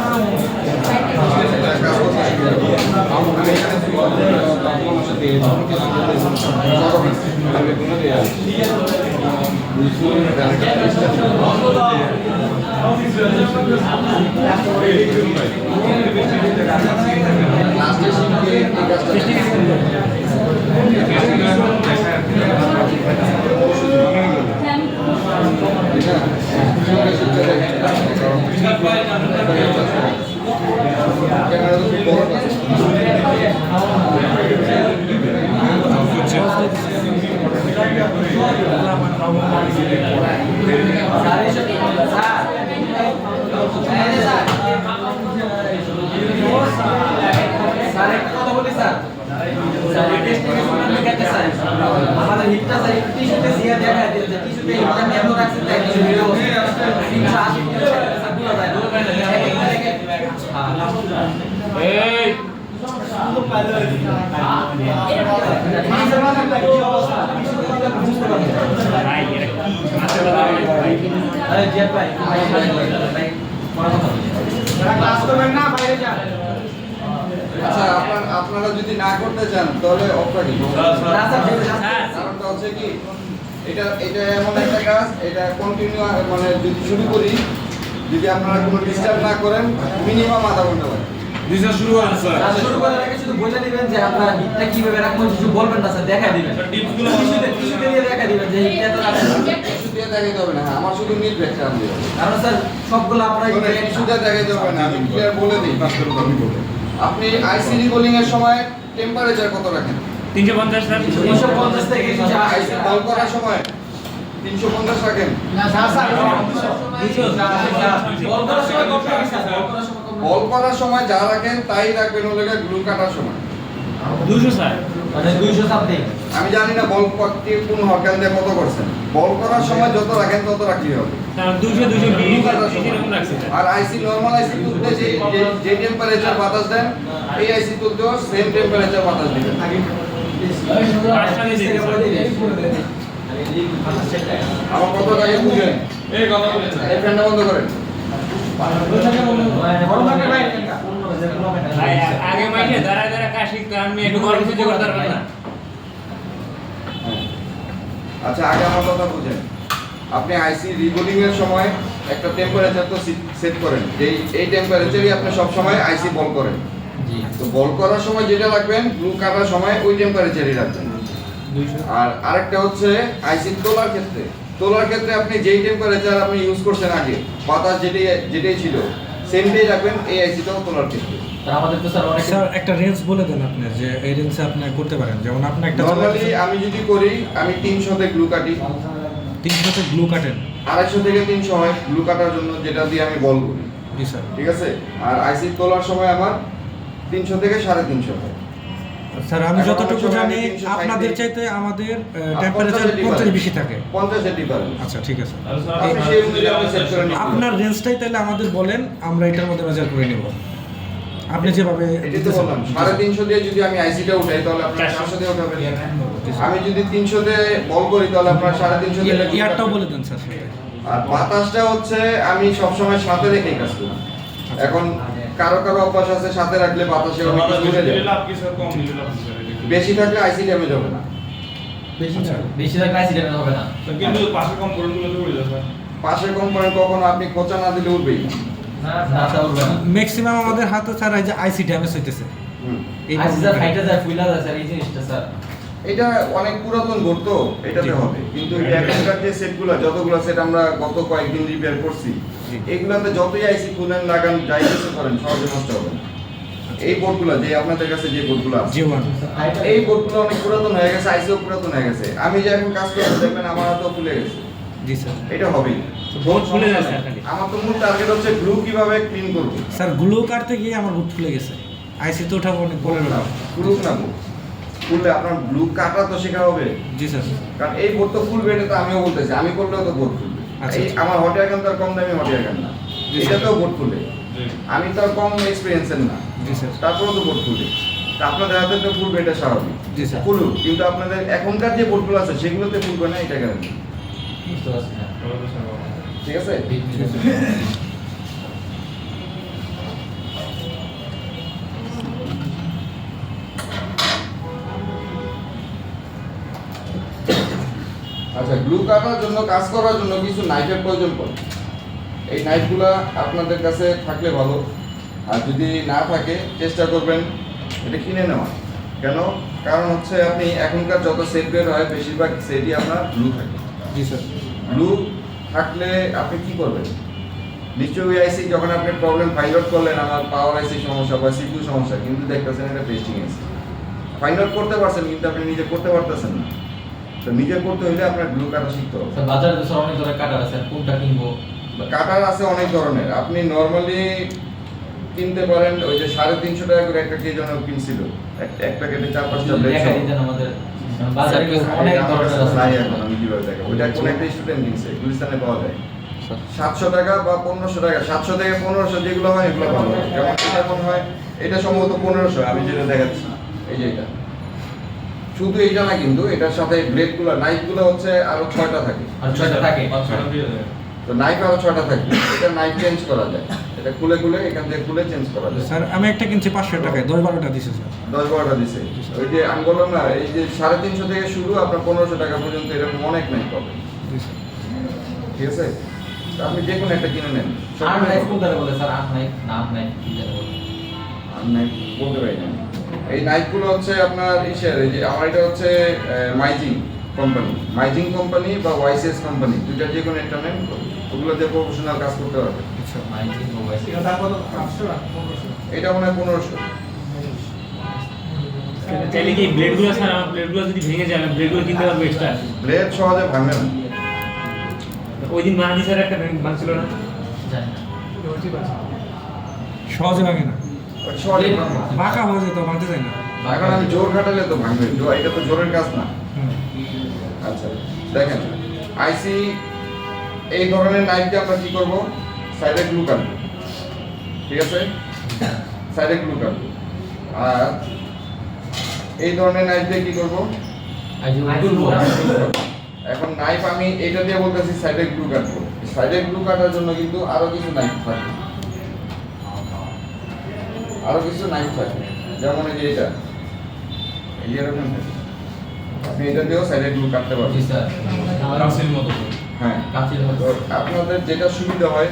Speaker 7: এটা কাজ করতে আমি এখানে লাস্টে শিখে এই কাজটা ক্যামেরা তো খুব বড় আছে।
Speaker 5: আমাদের হিটটা স্যার টিস্যুতে দিয়ে দেখা দিয়েছে টিস্যুতে হিটটা এত রাখছে তাই কিছু ভিডিও 380 সাকুলা যায়
Speaker 4: এই ভাই এটা কি মাথা ব্যথা ভাই
Speaker 5: আরে জিয়া ভাই ক্লাস করবেন না বাইরে যান
Speaker 7: আচ্ছা, আপনারা যদি না করতে চান তাহলে অফটা কি? কারণটা হচ্ছে কি, এটা এমন একটা কাজ, এটা কন্টিনিউ মানে যদি শুরু করি, যদি আপনারা কোনো ডিস্টার্ব না করেন, মিনিমাম আধা ঘন্টা লাগে।
Speaker 6: ডিজাইন শুরু করেন স্যার।
Speaker 5: শুরু করার আগে শুধু বলে দিবেন যে আপনার হিটটা কিভাবে রাখবেন কিছু বলবেন না স্যার দেখাই দিবেন
Speaker 6: টিপসগুলো
Speaker 5: টিস্যুতে দিয়ে দেখাই দিবেন যে হিটটা তো রাখবেন
Speaker 7: কিছু দিয়ে দেখাইতে হবে না, হ্যাঁ, আমার শুধু মিড ব্যাখ্যা আমি দেবো।
Speaker 5: কারণ স্যার সবগুলো আপনারা
Speaker 7: কিছু দিয়ে দেখাইতে হবে না, আমি ক্লিয়ার বলে দিই। আপনি আইসি রিবোলিং এর সময় টেম্পারেচার কত রাখেন?
Speaker 4: 350 স্যার
Speaker 5: 350 থেকে
Speaker 7: আইসি বল করার সময় 350 রাখেন।
Speaker 5: বল করার সময় কত রাখবেন স্যার বল করার সময়
Speaker 7: বল করার সময় যা রাখেন তাই রাখবেন হলো গ্লু কাটার সময়।
Speaker 4: 200 স্যার।
Speaker 5: মানে 200 সামথিং।
Speaker 7: আমি জানি না বল কোন হরকান দিয়ে কত করছেন। বল করার সময় যত রাখেন তত রাখলেই হবে।
Speaker 4: স্যার 200 220 এরকম রাখছি স্যার।
Speaker 7: আর আইসি নরমাল আইসি তুলতে যে টেম্পারেচার বাতাস দেন এই আইসি তুলতেও সেম টেম্পারেচার বাতাস দিবেন।
Speaker 4: পাঁচটাকে দিতে স্যার।
Speaker 7: আমার কথাটাকে বুঝেন।
Speaker 6: এই কথা বলেন না।
Speaker 7: এই ফ্যানটা বন্ধ করেন।
Speaker 4: ভাই আগে মাইকে দাঁড়ায় দাঁড়ায় কাজ শিখতে আমি একটু গরম সহ্য করতে পারবেন না।
Speaker 7: আচ্ছা আগে আমার কথা বুঝেন। আপনি আইসি রিবোলিং এর সময় একটা টেম্পারেচার তো সেট করেন। এই টেম্পারেচারই আপনি সব সময় আইসি বল করেন।
Speaker 5: জি।
Speaker 7: তো বল করার সময় যেটা রাখবেন ব্লু কাটার সময় ওই টেম্পারেচারই রাখবেন। আর আরেকটা হচ্ছে আইসি তোলার ক্ষেত্রে আপনি যেই টেম্পারেচার আপনি ইউজ করছেন আগে বাতাস যেটাই ছিল সেমটাই রাখবেন এই আইসিটাও তোলার ক্ষেত্রে।
Speaker 5: স্যার আমাদের তো স্যার অনেক
Speaker 2: স্যার একটা রেঞ্জ বলে দেন আপনি যে এই রেঞ্জে আপনি করতে পারেন, যেমন আপনি একটা
Speaker 7: নরমালি আমি যদি করি আমি 300 তে গ্লু কাটি,
Speaker 2: 300 তে গ্লু কাটেন।
Speaker 7: 250 থেকে 300 হয় গ্লু কাটার জন্য, যেটা দিয়ে আমি বল করি।
Speaker 2: জি স্যার।
Speaker 7: ঠিক আছে। আর আইসি তোলার সময় আমার 300 থেকে 350 হয়।
Speaker 2: স্যার আমি
Speaker 7: এখন
Speaker 2: যতটুকু
Speaker 7: অনেক সময়
Speaker 2: জানি
Speaker 7: আমি 360
Speaker 2: আপনাদের
Speaker 7: দিই।
Speaker 2: চাইতে আমাদের টেম্পারেচার 50 বেশি থাকে।
Speaker 7: 50 এর ডিফারেন্স।
Speaker 2: আচ্ছা ঠিক আছে।
Speaker 6: আর স্যার
Speaker 7: আপনি সেই অনুযায়ী আপনি সেট করে নিন।
Speaker 2: আপনার রেঞ্জটাই তাহলে আমাদের বলেন, আমরা এটার মধ্যে মেজার করে নেব। আপনি যেভাবে
Speaker 7: এটাই তো বললাম 350 দিয়ে যদি আমি আইসিটা উঠাই তাহলে আপনার 400 দিয়ে উঠাবেন। আমি যদি 300 তে বল করি তাহলে আপনার 350 দিয়ে
Speaker 2: ইয়ারটাও বলে দেন স্যার।
Speaker 7: আর বাতাসটা হচ্ছে আমি সবসময় সাথে রেখে কাজ করি। এখন কারো অভ্যাস আছে সাথে রাখলে বাতাসে অনেক কিছু উড়ে যায়।
Speaker 6: লাভ কি স্যার, কম দিলে লাভ কি স্যার?
Speaker 7: বেশি থাকলে আইসি ড্যামেজ হবে না।
Speaker 5: বেশি থাকলে অ্যাক্সিডেন্ট হবে না।
Speaker 6: কিন্তু পাশের কম্পোনেন্টগুলো তো উড়ে যায় স্যার।
Speaker 7: পাশের কোম্পানির কখনো আপনি খোঁচা না দিলে উঠবেই না।
Speaker 5: না স্যার উঠবে না।
Speaker 2: ম্যাক্সিমাম আমাদের হাতে স্যার এই যে আইসি ড্যামেজ হইতেছে।
Speaker 7: হুম।
Speaker 2: এই
Speaker 5: আইসি স্যার ফাইটা যায় ফুইলা যায় স্যার এই জিনিসটা স্যার।
Speaker 7: এটা অনেক পুরাতন বোর্ড তো এটাতে হবে, কিন্তু এখনকার যে সেটগুলো যতগুলো সেট আমরা গত কয়েকদিন রিপেয়ার করছি এগুলাতে যতই আইসি খুলেন লাগান যাই কিছু করেন সহজে নষ্ট হবে না। এই বোর্ডগুলো যে আপনাদের কাছে যে বোর্ডগুলো আছে
Speaker 2: জীবন
Speaker 7: এই বোর্ডগুলো অনেক পুরাতন হয়ে গেছে, আইসিও পুরাতন হয়ে গেছে। আমি যে এখন কাজ করতে দেখবেন আমার হাতও খুলে গেছে।
Speaker 2: জি স্যার।
Speaker 7: এটা হবেই।
Speaker 4: বোর্ড খুলে যায় স্যার খালি।
Speaker 7: আমার তো মূল টার্গেট হচ্ছে গ্লু কিভাবে ক্লিন করব।
Speaker 2: স্যার গ্লু কাটতে গিয়ে আমার বুট খুলে গেছে। আইসি তো ওঠাবো অনেক বলে না।
Speaker 7: গ্লু না খুললে আপনার গ্লু কাটা তো শেখা হবে।
Speaker 2: জি স্যার।
Speaker 7: কারণ এই বোর্ড তো খুলবে, এটা তো আমিও বলতেছি, আমি করলেও তো বোর্ড খুলবে।
Speaker 2: আচ্ছা,
Speaker 7: এই
Speaker 2: আচ্ছা।
Speaker 7: আমার হটিয়ার গান তো আর কম দামি হটিয়ার গান না, এটাতেও বোর্ড খুলে। আমি তো আর কম এক্সপিরিয়েন্সের না,
Speaker 2: জি স্যার।
Speaker 7: তারপরেও তো বোর্ড খুলে। তা আপনাদের হাতে তো খুলবে, এটা স্বাভাবিক।
Speaker 2: জি স্যার।
Speaker 7: খুলুক, কিন্তু আপনাদের এখনকার যে বোর্ডগুলো আছে সেগুলোতে খুলবে না, এটা গ্যারান্টি।
Speaker 5: বুঝতে পারছি না।
Speaker 7: ঠিক আছে। আচ্ছা, গ্লু কাটার জন্য কাজ করার জন্য কিছু নাইফের প্রয়োজন পড়ে। এই নাইফগুলো আপনাদের কাছে থাকলে ভালো, আর যদি না থাকে চেষ্টা করবেন এটা কিনে নেওয়া। কেন? কারণ হচ্ছে আপনি এখনকার যত সেট বের হয় বেশিরভাগ সেটই আপনার গ্লু থাকে।
Speaker 2: জি স্যার।
Speaker 7: গ্লু থাকলে আপনি কি করবেন? নিশ্চয়ই আইসি যখন আপনি প্রবলেম ফাইন্ড আউট করলেন আমার পাওয়ার আইসি সমস্যা বা সিপিইউ সমস্যা, কিন্তু দেখতেছেন এটা পেস্টিং আছে। ফাইন্ড আউট করতে পারছেন কিন্তু আপনি নিজে করতে পারতেছেন না। তো নিজে করতে হলে আপনার গ্লু কাটা শিখতে হবে।
Speaker 5: স্যার বাজারে তো স্যার অনেক ধরনের কাটার আছে, কোনটা কিনবো?
Speaker 7: কাটার আছে অনেক ধরনের। আপনি নরমালি কিনতে পারেন ওই যে 350 টাকা করে একটা কে যেন কিনছিল, এক প্যাকেটে 4-5টা ব্লেড
Speaker 5: দেখা
Speaker 7: সহ।
Speaker 5: দিতেন আমাদের বাজারে অনেক ধরনের আছে।
Speaker 7: নাই এখন আমি কিভাবে দেখাবো? ওইটা কোন একটা স্টুডেন্ট কিনছে, গুলিস্তানে পাওয়া যায় 700 টাকা বা 1500 টাকা। 700 থেকে 1500 যেগুলো হয় এগুলো ভালো। যেমন এটা মনে হয় এটা সম্ভবত 1500, আমি যেটা দেখাচ্ছি এই যে এটা। শুধু এইটা না, কিন্তু এটার সাথে ব্লেডগুলো নাইফগুলো হচ্ছে আরো 6টা থাকে।
Speaker 5: আর 6টা থাকে।
Speaker 6: পাঁচশোটা দিয়ে দেয়।
Speaker 7: তো নাইফ আরো 6টা থাকে। এটা নাইফ চেঞ্জ করা যায়, এটা খুলে এখান থেকে খুলে চেঞ্জ করা যায়।
Speaker 2: স্যার আমি একটা কিনছি 500 টাকায়, 10-12টা দিছে স্যার।
Speaker 7: 10-12টা দিছে। ওই যে আমি বললাম না, এই যে 350 থেকে শুরু আপনার 1500 টাকা পর্যন্ত এরকম অনেক নাইফ পাবেন।
Speaker 2: জি স্যার।
Speaker 7: ঠিক আছে। তো আপনি যে কোনো একটা কিনে নেন।
Speaker 5: আর নাইফ কোনটা বলে স্যার? আর নাইফ নাম নাইফ কি জানি বলে।
Speaker 7: আমি নাইফ বলতে পারি না। এই নাইফগুলো হচ্ছে আপনার ইসের, এই যে আমার এটা হচ্ছে মাইজিং কোম্পানি বা ওয়াইসিএস কোম্পানি, দুইটা যে কোনো একটা নেন, ওগুলোতে প্রফেশনাল কাজ করতে পারবে।
Speaker 2: আচ্ছা।
Speaker 5: মাইজিং মোবাইল।
Speaker 7: এটা মনে হয় 1500।
Speaker 4: চাইলে কি ব্লেডগুলো স্যার, আমার ব্লেডগুলো যদি ভেঙে যায় আমি ব্লেডগুলো কিনতে পারবো এক্সট্রা?
Speaker 7: ব্লেড সহজে ভাঙবে না।
Speaker 4: ওই দিন মাহাদি স্যার একটা ভাঙছিল না?
Speaker 5: জানি না।
Speaker 2: সহজে ভাঙে না,
Speaker 7: সহজে ভাঙবে না।
Speaker 2: বাঁকা হয়ে যেত, ভাঙতে চাই না।
Speaker 7: এখন আমি জোর খাটালে তো ভাঙবে, এটা তো জোরের কাজ না। আচ্ছা দেখেন, আইসি এই ধরনের নাইফকে আমরা কি করব, সাইডে গ্লু কাটবো, ঠিক আছে, সাইডে গ্লু কাটবো। আর এই ধরনের নাইফ দিয়ে কি করব, এখন নাইফ আমি এইটা দিয়ে বলতেছি সাইডে গ্লু কাটবো। সাইডে গ্লু কাটার জন্য কিন্তু আরো কিছু নাইফ থাকে, আরো কিছু নাইফ থাকে, যেমন এই যে এটা এরকম থাকে। আপনি এটা দিয়েও সাইডে গ্লু কাটতে পারবেন।
Speaker 6: কাছের মতো
Speaker 7: হ্যাঁ, তো আপনাদের যেটা সুবিধা হয়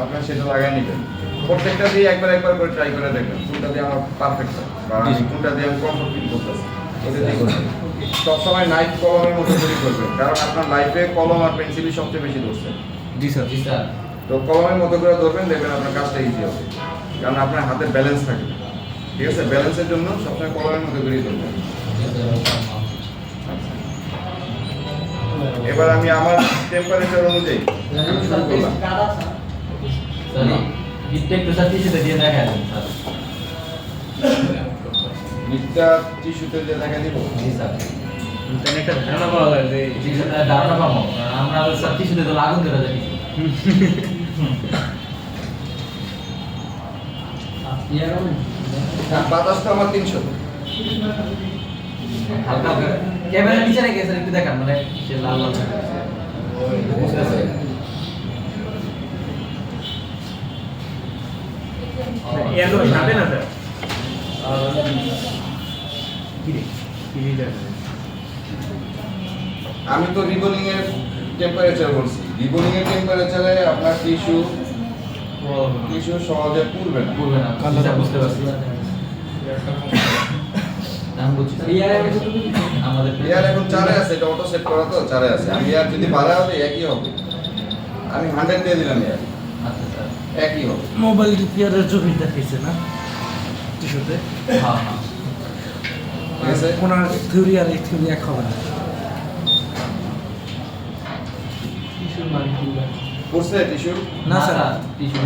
Speaker 7: আপনারা সেটা লাগাই নেবেন। প্রত্যেকটা দিয়ে একবার করে ট্রাই করে দেখবেন কোনটা দিয়ে আমার পারফেক্ট হয় বা আমি কোনটা দিয়ে আমি কমফর্ট ফিল করতেছি, এটা দিয়ে করবেন। সবসময় নাইফ কলমের মতো তৈরি করবেন, কারণ আপনার লাইফে কলম আর পেন্সিলই সবচেয়ে বেশি ধরছে।
Speaker 2: জি স্যার।
Speaker 7: তো কলমের মতো করে ধরবেন, দেখবেন আপনার কাজটা ইজি হবে, কারণ আপনার হাতে ব্যালেন্স থাকবে। ঠিক আছে, ব্যালেন্সের জন্য সবসময় কলমের মতো করেই ধরবেন। এবার আমি আমার টেম্পারেচার অনুযায়ী আমি শুরু করলাম। নিচটা টিস্যুতে দিয়ে দেখা দিব।
Speaker 4: তাহলে একটা ধারণা পাওয়া যায় যে
Speaker 5: আমরা স্যার টিস্যুতে তো লাগুন ধরে যাই।
Speaker 7: বাতাসটা আমার 300।
Speaker 5: হালকা ক্যামেরা নিচে রেখে স্যার একটু দেখান, মানে সে লাল লাল
Speaker 4: এর তো সাথে না স্যার কি রে কি লিটার
Speaker 7: আমি তো রিবনিং এর টেম্পারেচার বলছি। রিবনিং এর টেম্পারেচারে আপনার টিস্যু সহজে পুড়বে না।
Speaker 5: করবে না, কালার বুঝতে পারছি। নাম বলছি আমাদের
Speaker 7: এয়ার এখন 4 এ আছে, এটা অটো সেট করা তো 4 এ আছে। আমি এয়ার যদি বাড়াও তো একই হবে। আমি 100 দিয়ে দিলাম এয়ার,
Speaker 5: আচ্ছা স্যার,
Speaker 7: একই হবে।
Speaker 2: মোবাইল রিপেয়ারের জমি দেখাইছে না টিস্যুতে।
Speaker 5: হ্যাঁ হ্যাঁ
Speaker 7: ঠিক আছে,
Speaker 2: ওনার থিওরি আর এই থিওরি এক হবে না।
Speaker 7: পড়ছে টিস্যু।
Speaker 2: না স্যার,
Speaker 5: টিস্যু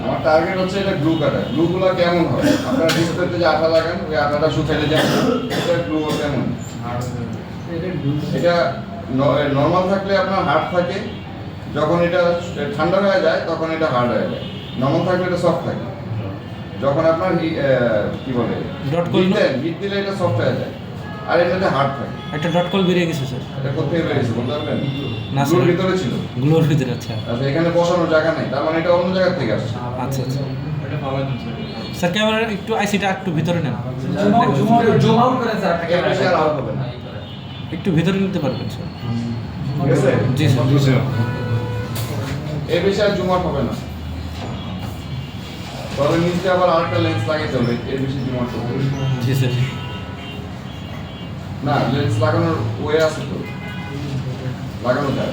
Speaker 7: আমার টার্গেট হচ্ছে এটা গ্লু কাটা। গ্লুগুলো কেমন হয়, আপনারা ডিসপ্লেতে যে আঠা লাগান ওই আঠাটা শুকাইলে যায়, এটা গ্লু কেমন। এটা নরমাল থাকলে আপনার হার্ড থাকে, যখন এটা ঠান্ডা হয়ে যায় তখন এটা হার্ড হয়ে যায়। নরমাল থাকলে এটা সফট থাকে, যখন আপনার কি বলে
Speaker 2: ডট কল
Speaker 7: হিট দিলে এটা সফট হয়ে যায়, আর এটাতে হার্ড থাকে।
Speaker 2: একটা ডট কল বেরিয়ে গেছে স্যার।
Speaker 7: এটা কোথায় বেরিয়েছে বলতে পারবেন?
Speaker 2: না,
Speaker 7: গ্লুর
Speaker 2: স্যার।
Speaker 7: ভিতরে ছিল।
Speaker 2: গ্লোর ভিতরে আছে।
Speaker 7: আচ্ছা, এখানে বসানোর জায়গা নেই, তার মানে এটা অন্য জায়গা থেকে আসছে।
Speaker 2: আচ্ছা আচ্ছা
Speaker 6: এটা পাওয়া যাচ্ছে
Speaker 2: স্যার, ক্যামেরা একটু আইসিটা একটু ভিতরে নেন,
Speaker 5: জুম আউট করেন স্যার, একটা
Speaker 7: এর বেশি আর out হবে না।
Speaker 2: একটু ভিতরে নিতে পারবেন স্যার।
Speaker 7: ঠিক আছে,
Speaker 2: জি স্যার।
Speaker 7: এর বেশি আর জুম আউট হবে না। তবে নিচে আবার আরেকটা লেন্স লাগাইতে হবে, এর বেশি জুম আউট হবে না।
Speaker 2: জি স্যার।
Speaker 7: না, লেন্স লাগানোর ওয়ে আছে তো, লাগানো যায়।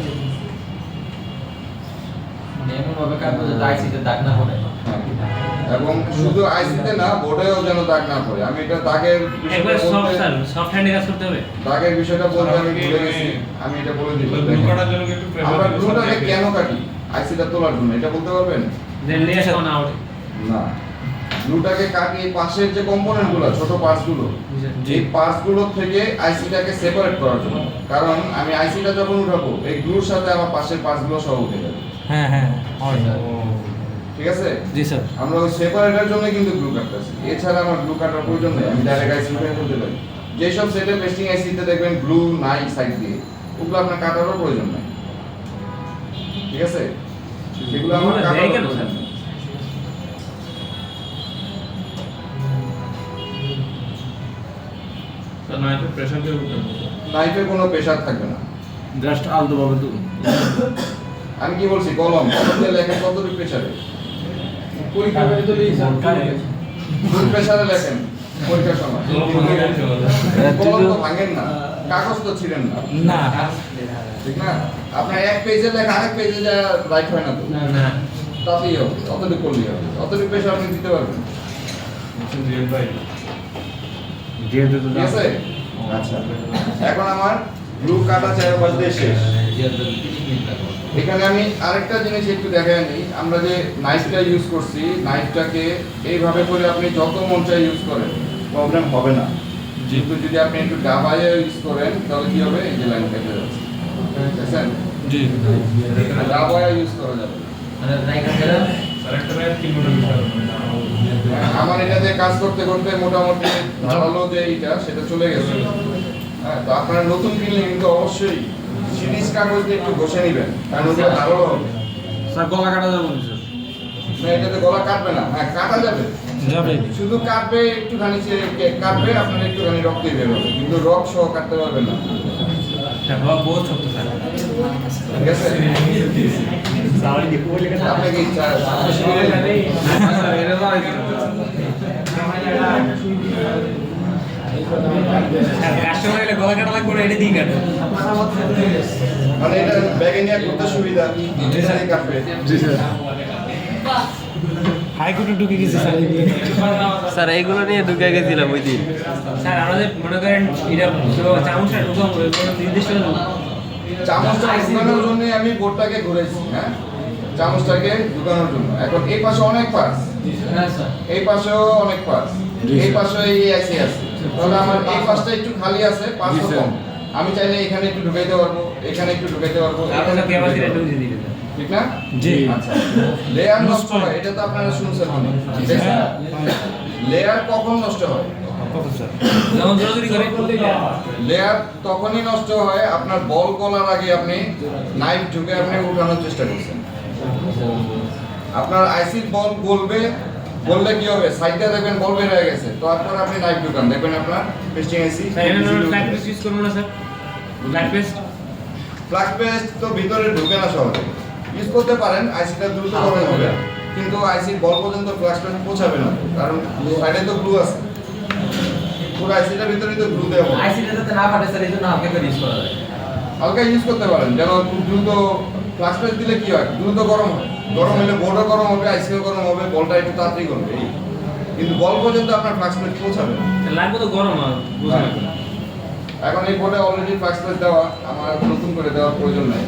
Speaker 5: মানে এমন ভাবে কাটবো যে আইসিতে দাগ না পড়ে।
Speaker 7: হ্যাঁ। এবং শুধু আইসিতে না, বোর্ডেও যেন দাগ না পড়ে। আমি এটা দাগের
Speaker 4: একবার
Speaker 7: বিষয়টা
Speaker 4: সফট
Speaker 7: বলতে,
Speaker 4: স্যার সফট হ্যান্ডে কাজ করতে হবে।
Speaker 7: দাগের বিষয়টা বলতে আমি ভুলে গেছি, আমি এটা বলে দিই।
Speaker 6: গ্লু কাটার জন্য কি একটু pressure
Speaker 7: আমরা
Speaker 6: দিতে
Speaker 7: গ্লুটাকে
Speaker 6: হবে?
Speaker 7: কেন কাটি, আইসিটা তোলার জন্য, এটা বলতে পারবেন?
Speaker 4: দেন লেস অন আউট
Speaker 7: না, গ্লুটাকে কাটি এই পাশের যে কম্পোনেন্ট গুলো, ছোট পার্টস গুলো, এই পার্টস গুলো থেকে আইসিটাকে সেপারেট করার জন্য। কারণ আমি আইসিটা যখন উঠাবো এই গ্লুর সাথে আমার পাশের পার্টস গুলো সব উঠে যাবে।
Speaker 2: হ্যাঁ হ্যাঁ হয়।
Speaker 7: ঠিক আছে,
Speaker 2: জি স্যার।
Speaker 7: আমরা ওই সেপারেটের জন্য কিন্তু গ্লু কাটতেছি, এছাড়া আমার গ্লু কাটার প্রয়োজন নেই। আমি ডাইরেক্ট আইসি উঠে ফেলতে পারি। যেসব সেটে পেস্টিং আইসিতে দেখবেন গ্লু নাই সাইড দিয়ে, ওগুলো আপনার কাটারও প্রয়োজন নেই। ঠিক আছে, সেগুলো আমার
Speaker 4: ওগুলো
Speaker 7: কাটারও
Speaker 4: দেয় কেন
Speaker 7: প্রয়োজন
Speaker 4: স্যার?
Speaker 7: নেই।
Speaker 6: স্যার নাইফে প্রেসার দিয়ে উঠতে হবে।
Speaker 7: নাইফে কোনো প্রেসার থাকবে না।
Speaker 3: জাস্ট আলতো ভাবে তো
Speaker 7: আমি কি বলছি, কলম দিয়ে লেখেন কতটুকু প্রেসারে? ফুল প্রেসারে লেখেন পরীক্ষার সময়। কলম তো ভাঙেন না, কাগজ তো ছিঁড়েন না,
Speaker 2: না
Speaker 7: ঠিক না? আপনার এক পেজে লেখা আরেক পেজে যা রাইট হয় না তো,
Speaker 4: না
Speaker 7: তাতেই হবে, অতটুকু করলেই হবে। অতটুকু প্রেসার আপনি দিতে পারবেন,
Speaker 6: জিএল ভাই
Speaker 3: যেহেতু তো
Speaker 7: ঠিক আছে? আচ্ছা, এখন আমার গ্লু কাটা চারপাশ দিয়ে শেষ।
Speaker 5: যে 30 মিনিট লাগবে।
Speaker 7: এখানে আমি আরেকটা জিনিস একটু দেখাই নিই, আমরা যে নাইফটা ইউজ করছি, নাইফটাকে এইভাবে করে আপনি যত মন চাই ইউজ করেন প্রবলেম হবে না। কিন্তু যদি আপনি একটু ডাবাইয়া ইউজ করেন তাহলে কি হবে, এই যে লাইন কেটে যাচ্ছে, বুঝছেন?
Speaker 3: জি
Speaker 7: ডাবাইয়া ইউজ করা যাবে না।
Speaker 6: স্যার একটা ব্যাপার কি মনে হয়
Speaker 7: আমার এটাতে কাজ করতে করতে মোটামুটি ধারালো যে এইটা সেটা চলে গেছে। হ্যাঁ, তো আপনারা নতুন কিনলে কিন্তু অবশ্যই সিরিজ কাগজ দিয়ে একটু ঘষে নেবেন, কারণ ওটা ধারালো হবে।
Speaker 2: স্যার গলা কাটা যাবে না স্যার?
Speaker 7: না, এটাতে গলা কাটবে না, হ্যাঁ কাটা যাবে,
Speaker 2: যাবে।
Speaker 7: শুধু কাটবে একটুখানি, কাটবে আপনার একটুখানি রক্তই বের হবে, কিন্তু রক সহ কাটতে পারবেন না,
Speaker 4: বহুত ছোট স্যার।
Speaker 7: ঠিক আছে? আপনি কি
Speaker 4: কাস্টমার এলে গলা কাটা লাগবে এটা দিয়ে কাটে।
Speaker 7: মানে এটা ব্যাগে নিয়ে করতে সুবিধা, এটাই কাটবে।
Speaker 2: হাইকোর্টে ঢুকে গেছে স্যার এই দিয়ে।
Speaker 8: স্যার এইগুলো নিয়ে ঢুকে গেছিলাম ওই দিন।
Speaker 4: স্যার আমাদের মনে করেন এটা চামচটা ঢুকাম কোনো নির্দিষ্ট
Speaker 7: চামচটা ঢুকানোর জন্য আমি বোর্ডটাকে ঘুরেছি, হ্যাঁ চামচটাকে ঢুকানোর জন্য। এখন এই পাশে অনেক পার্স, এই পাশেও অনেক পার্স, এই পাশেও এই আইসি আছে, তাহলে আমার এই পাশটা একটু খালি আছে, পার্স কম, আমি চাইলে এখানে একটু ঢুকাইতে পারবো, এখানে একটু ঢুকাইতে পারবো,
Speaker 4: আপনার ক্যাপাসিটি ঢুকে দিবে
Speaker 7: ঠিক না?
Speaker 2: জি।
Speaker 7: আচ্ছা, লেয়ার নষ্ট হয় এটা তো আপনারা শুনছেন অনেক, ঠিক আছে? লেয়ার কখন নষ্ট হয়?
Speaker 2: কত স্যার?
Speaker 4: যখন জোরাজুরি করে
Speaker 7: লেয়ার তখনই নষ্ট হয় আপনার বল গলার আগে আপনি নাইফ ঢুকে আপনি উঠানোর চেষ্টা করছেন। আপনার আইসির বল গলবে, বললে কি হবে, সাইডটা দেখবেন বল বের হয়ে গেছে, তারপর আপনি নাইফ ঢুকান, দেখবেন আপনার পেস্টিং আইসি।
Speaker 4: স্যার এটা ফ্ল্যাট পেস্ট ইউজ করব না sir? Flat paste
Speaker 7: flash paste তো ভিতরে ঢুকে না সহজে, ইউজ করতে পারেন, আইসিটা দ্রুত গরম হবে, কিন্তু আইসির বল পর্যন্ত ফ্ল্যাশ পেস্ট পৌঁছাবে না, কারণ সাইডে তো গ্লু আছে, পুরো আইসিটার ভিতরে তো গ্লু দেওয়া হবে।
Speaker 5: আইসিটা যাতে না ফাটে স্যার, এই জন্য হালকা করে ইউজ করা যায়।
Speaker 7: হালকা ইউজ করতে পারেন, যেন খুব দ্রুত ফ্ল্যাশ পেস্ট দিলে কি হয়, দ্রুত গরম হয়, গরম হলে বোর্ডও গরম হবে, আইসিও গরম হবে, বলটা একটু তাড়াতাড়ি করবে, এই কিন্তু বল পর্যন্ত আপনার ফ্ল্যাশ পেস্ট পৌঁছাবে না।
Speaker 4: লাগবে তো গরম আর বুঝলেন।
Speaker 7: এখন এই বোর্ডে অলরেডি ফ্ল্যাশ পেস্ট দেওয়া, আমার নতুন করে দেওয়ার প্রয়োজন নাই।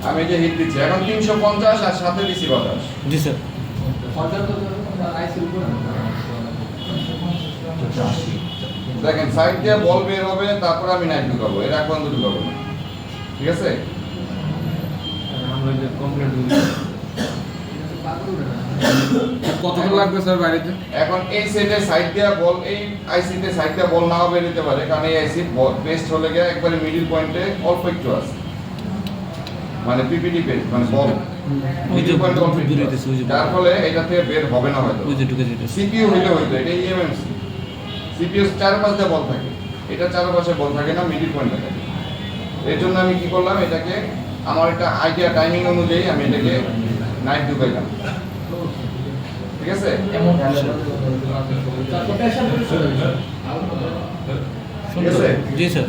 Speaker 7: আমি এই যে হিট দিচ্ছি এখন 350 আর সাথে দিছি বাতাস।
Speaker 2: জি স্যার।
Speaker 7: দেখেন সাইড দিয়ে বল বের হবে, তারপর আমি নাইট ঢুকাবো, এর এক বন্ধ ঢুকাবো না, ঠিক আছে?
Speaker 4: আমরা যে কমপ্লিট
Speaker 3: কতক্ষণ লাগবে স্যার বাইরেতে?
Speaker 7: এখন এই সেটে সাইড দিয়ে বল, এই আইসিতে সাইড দিয়ে বল নাও বের হতে পারে, কারণ এই আইসি বেস্ট হলে গিয়ে একবারে মিডল পয়েন্টে অল্প একটু আছে, মানে পিপিটি পেজ, মানে বল মিডল পয়েন্টে অল্প একটু আছে, যার ফলে এটা থেকে বের হবে না হয়তো।
Speaker 2: ওই যে ঢুকে যেতে।
Speaker 7: সিপিইউ হইলে হইতো, এটা ইএমএমসি, সিপিইউ চারপাশে বল থাকে, এটা চারপাশে বল থাকে না, মিডল পয়েন্টে থাকে। এর জন্য আমি কি করলাম, এটাকে আমার একটা আইডিয়া টাইমিং অনুযায়ী আমি এটাকে নাইট ঢুকাইলাম, ঠিক আছে? ঠিক আছে?
Speaker 2: জি স্যার।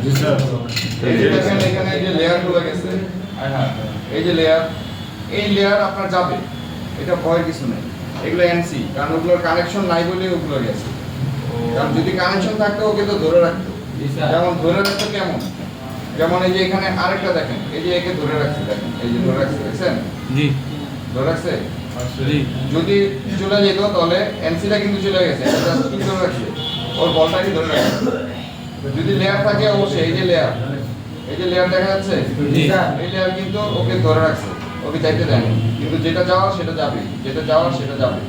Speaker 7: এই যে দেখেন এখানে এই যে লেয়ার গুলো গেছে, হ্যাঁ এই যে লেয়ার, এই লেয়ার আপনার যাবে, এটা ভয়ের কিছু নেই, এগুলো এনসি, কারণ ওগুলোর কানেকশন নাই বলে ওগুলো গেছে, কারণ যদি কানেকশন থাকতো ওকে তো ধরে রাখতো, যেমন ধরে রাখতো কেমন, যেমন এই যে এখানে আরেকটা দেখেন, এই যে একে ধরে রাখছে, দেখেন এই যে ধরে রাখছে, দেখছেন
Speaker 2: জি।
Speaker 7: ধরে রাখছে,
Speaker 2: জি।
Speaker 7: যদি চলে যেত তাহলে এনসিটা কিন্তু চলে গেছে, এটা কি ধরে রাখছে, ওর বলটাকে ধরে রাখছে। যদি লেয়ার থাকে অবশ্যই এই যে লেয়ার, এই যে লেয়ার দেখা যাচ্ছে, এই লেয়ার কিন্তু ওকে ধরে রাখছে, ওকে যাইতে দেয়নি, কিন্তু যেটা যাওয়ার সেটা যাবে, যেটা যাওয়ার সেটা যাবে,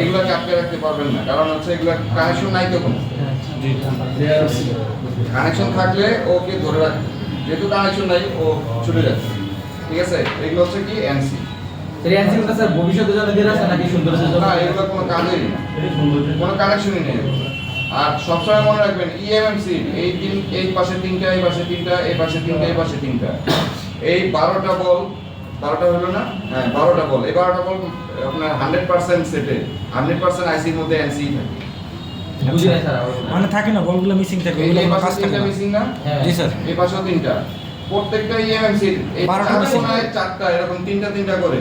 Speaker 7: এগুলোকে আটকে রাখতে পারবেন না, কারণ হচ্ছে এগুলো কানেকশন নাই তো কোনো, কানেকশন থাকলে ওকে ধরে রাখবে, যেহেতু কানেকশন নাই ও ছুটে যাচ্ছে, ঠিক আছে? এগুলো হচ্ছে কি এনসি।
Speaker 5: রিয়ান্সিংটা স্যার ভবিষ্যতের জন্য দেন আছে নাকি সৌন্দর্যের জন্য?
Speaker 7: না, এগুলো কোনো কাজেরই না, কোনো কানেকশনই নেই। আর সবসময় মনে রাখবেন ইএমএমসি, এই পাশে তিনটা, এই পাশে তিনটা, এই পাশে তিনটা, এই পাশে তিনটা, এই 12টা বল, 12টা হলো না, হ্যাঁ 12টা বল, এই 12টা বল আপনার 100% সেটে, 100% আইসির মধ্যে এনসি থাকে।
Speaker 5: বুঝি নাই স্যার।
Speaker 2: মানে থাকে না, বলগুলো মিসিং থাকে,
Speaker 7: এই
Speaker 2: ওগুলো
Speaker 7: এই
Speaker 2: কোনো
Speaker 7: পাশে
Speaker 2: কাজ থাকে
Speaker 7: তিনটা
Speaker 2: না।
Speaker 7: মিসিং না,
Speaker 2: জি স্যার।
Speaker 7: এই পাশেও তিনটা, প্রত্যেকটা ইএমএমসি এই
Speaker 2: 12টা
Speaker 7: চার
Speaker 2: missing।
Speaker 7: কোণায় চারটা, এরকম তিনটা তিনটা করে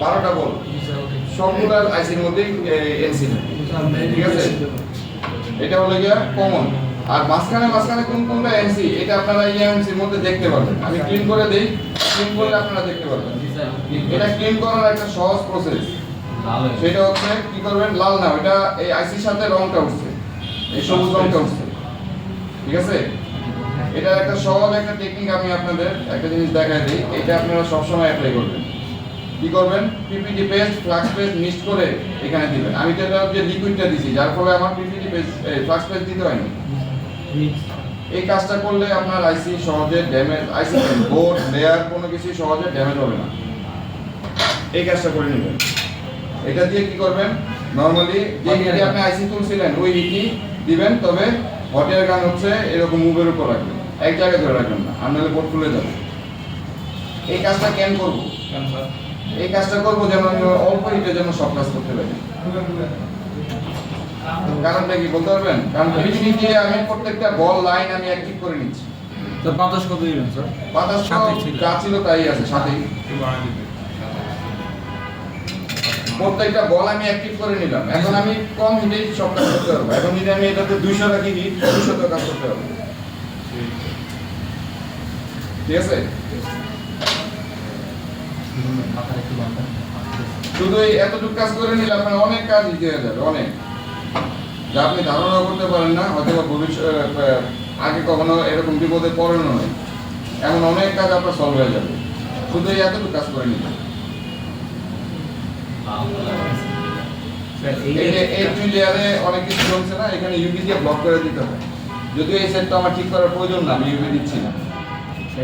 Speaker 7: 12টা বল, সবগুলা আইসির মধ্যেই এনসি থাকে, ঠিক আছে? এটা হলো গিয়া কমন। আর মাঝখানে কোনটা এনসি এটা আপনারা ইএমসির মধ্যে দেখতে পারবেন। আমি ক্লিন করে দেই, ক্লিন করলে আপনারা দেখতে পারবেন। এটা ক্লিন করার একটা সহজ প্রসেস। সেটা হচ্ছে কি করবেন, লাল না, এটা এই আইসির সাথে রংটা উঠছে, এই সবুজ রংটা উঠছে, ঠিক আছে? এটা একটা সহজ একটা টেকনিক, আমি আপনাদের একটা জিনিস দেখাই দিই। এটা আপনারা সবসময় অ্যাপ্লাই করবেন। কি করবেন, PPT paste flux paste mix করে এখানে দিবেন। আমি তো এটা যে লিকুইডটা দিছি, যার ফলে আমার পিপিটি পেস্ট ফ্লাক্স পেস্ট দিতে হয়নি। এই কাজটা করলে আপনার আইসি সহজে ড্যামেজ, আইসি বোর্ড লেয়ার কোনো কিছু সহজে ড্যামেজ হবে না। এই কাজটা করে নেবেন। এটা দিয়ে কি করবেন, নরমালি যে হিটে আপনি আইসি তুলছিলেন ওই হিটই দিবেন, তবে হট এয়ার গান হচ্ছে এরকম মুভের উপর রাখবেন, এক জায়গায় ধরে রাখবেন না, আর নাহলে বোর্ড খুলে যাবে। এই কাজটা কেন করবো, এই কাজটা করবো যেন আমি অল্প হিটে যেন সব কাজ করতে পারি। কারণটা কি বলতে পারবেন? কারণ পিপিটি দিয়ে আমি প্রত্যেকটা বল লাইন আমি অ্যাক্টিভ করে নিচ্ছি।
Speaker 2: তো বাতাস কত দিবেন স্যার?
Speaker 7: বাতাস যা ছিল তাই আছে সাথেই। প্রত্যেকটা বল আমি অ্যাক্টিভ করে নিলাম। এখন আমি কম হিটে সব কাজ করতে পারবো। এখন যদি আমি এটাতে 200 রাখি হিট, 200 তে কাজ করতে পারবো। ঠিক আছে? শুধু এই এতটুকু কাজ করে নিলে আপনার অনেক কাজ ইজি হয়ে যাবে, অনেক, যা আপনি ধারণা করতে পারেন না, হয়তো ভবিষ্যৎ আগে কখনো এরকম বিপদে পড়েন নয়, এমন অনেক কাজ আপনার সলভ হয়ে যাবে শুধু এই এতটুকু কাজ করে নিলে। এই যে এই দুই লেয়ারে অনেক কিছু জমছে না, এখানে ইউভি দিয়ে ব্লক করে দিতে হবে। যদিও এই সেটটা আমার ঠিক করার প্রয়োজন না, আমি ইউভি দিচ্ছি না।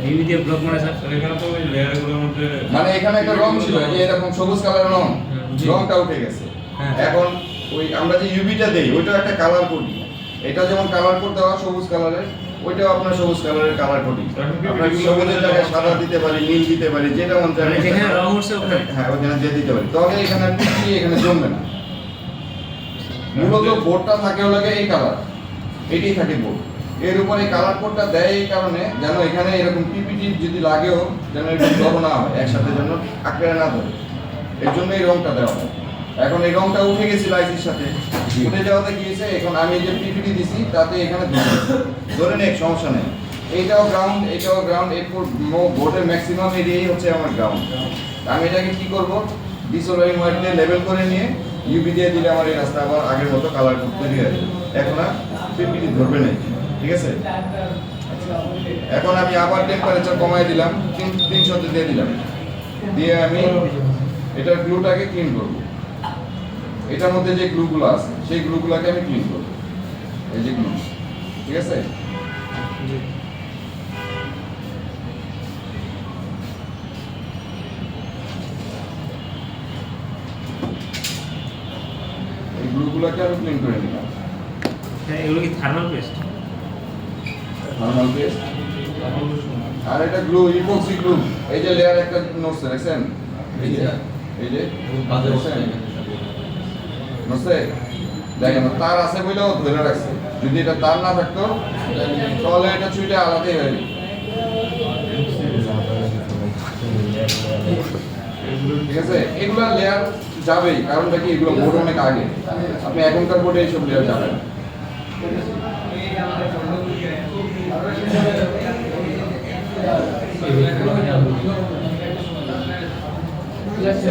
Speaker 4: ইউভি দিয়ে ব্লক মানে স্যার
Speaker 6: এখানে তো ওই লেয়ারগুলোর মধ্যে
Speaker 7: মানে এখানে একটা রং ছিল, এই যে এরকম সবুজ কালারের রং, রংটা উঠে গেছে। এখন ওই আমরা যে ইউভিটা দেই ওইটাও একটা কালার কোড, এটা যেমন কালার কোড দেওয়া সবুজ কালারের, ওইটাও আপনার সবুজ কালারের কালার কোডিং। আমরা সবুজের জায়গায় সাদা দিতে পারি, নীল দিতে পারি, যেটা মন চায়
Speaker 4: যেখানে রং উঠছে ওখানে,
Speaker 7: হ্যাঁ ওখানে দিয়ে দিতে পারি। তাহলে এখানে পিপি এখানে জমবে না। মূলত বোর্ডটা থাকে লাগে এই কালার, এটাই থাকে বোর্ড, এর উপরে কালার কোডটা দেয় এই কারণে যেন এখানে এরকম পিপিটি যদি লাগেও যেন একটু জড়ো না হয়, একসাথে যেন আঁকড়ে না ধরে, এর জন্য এই রংটা দেওয়া হয়। এখন এই রংটা উঠে গেছিল আইসির সাথে, উঠে যাওয়াতে কি হয়েছে, এখন আমি যে পিপিটি দিছি তাতে এখানে ধরে নেই, সমস্যা নেই। এইটাও গ্রাউন্ড, এটাও গ্রাউন্ড, এরপর বোর্ডের ম্যাক্সিমাম এরিয়াই হচ্ছে আমার গ্রাউন্ড। আমি এটাকে কি করব, ডিসোলারিং ওয়ার দিয়ে লেভেল করে নিয়ে ইউভি দিয়ে দিলে আমার এই রাস্তা আবার আগের মতো কালার তৈরি হয়ে যাবে। এখন আর পিপিটি ধরবে না, ঠিক আছে? এখন আমি আবার টেম্পারেচার কমাই দিলাম, 300 দিয়ে দিলাম, দিয়ে আমি এটার গ্লুটাকে ক্লিন করব। এটার মধ্যে যে গ্লুগুলো আছে সেই গ্লুগুলোকে আমি ক্লিন করব, এই যে গ্লু, ঠিক আছে? এই গ্লুগুলোকে আমি ক্লিন করে নিলাম।
Speaker 4: এগুলো কি থার্মাল পেস্ট?
Speaker 7: নরমাল পেস্ট আর এটা গ্লু, ইপক্সি গ্লু। এই যে লেয়ার একটা নড়ছে দেখছেন, এই যে নড়ছে দেখেন, তার আছে বলেও ধরে রাখছে। যদি এটা তার না থাকতো তাহলে এটা ছুঁইটা আলাদাই হয়ে যেত, ঠিক আছে? এগুলা লেয়ার যাবেই, কারণটা কি, এগুলো বোর্ড অনেক আগে, আপনি এখনকার বোর্ডে এইসব লেয়ার যাবে না।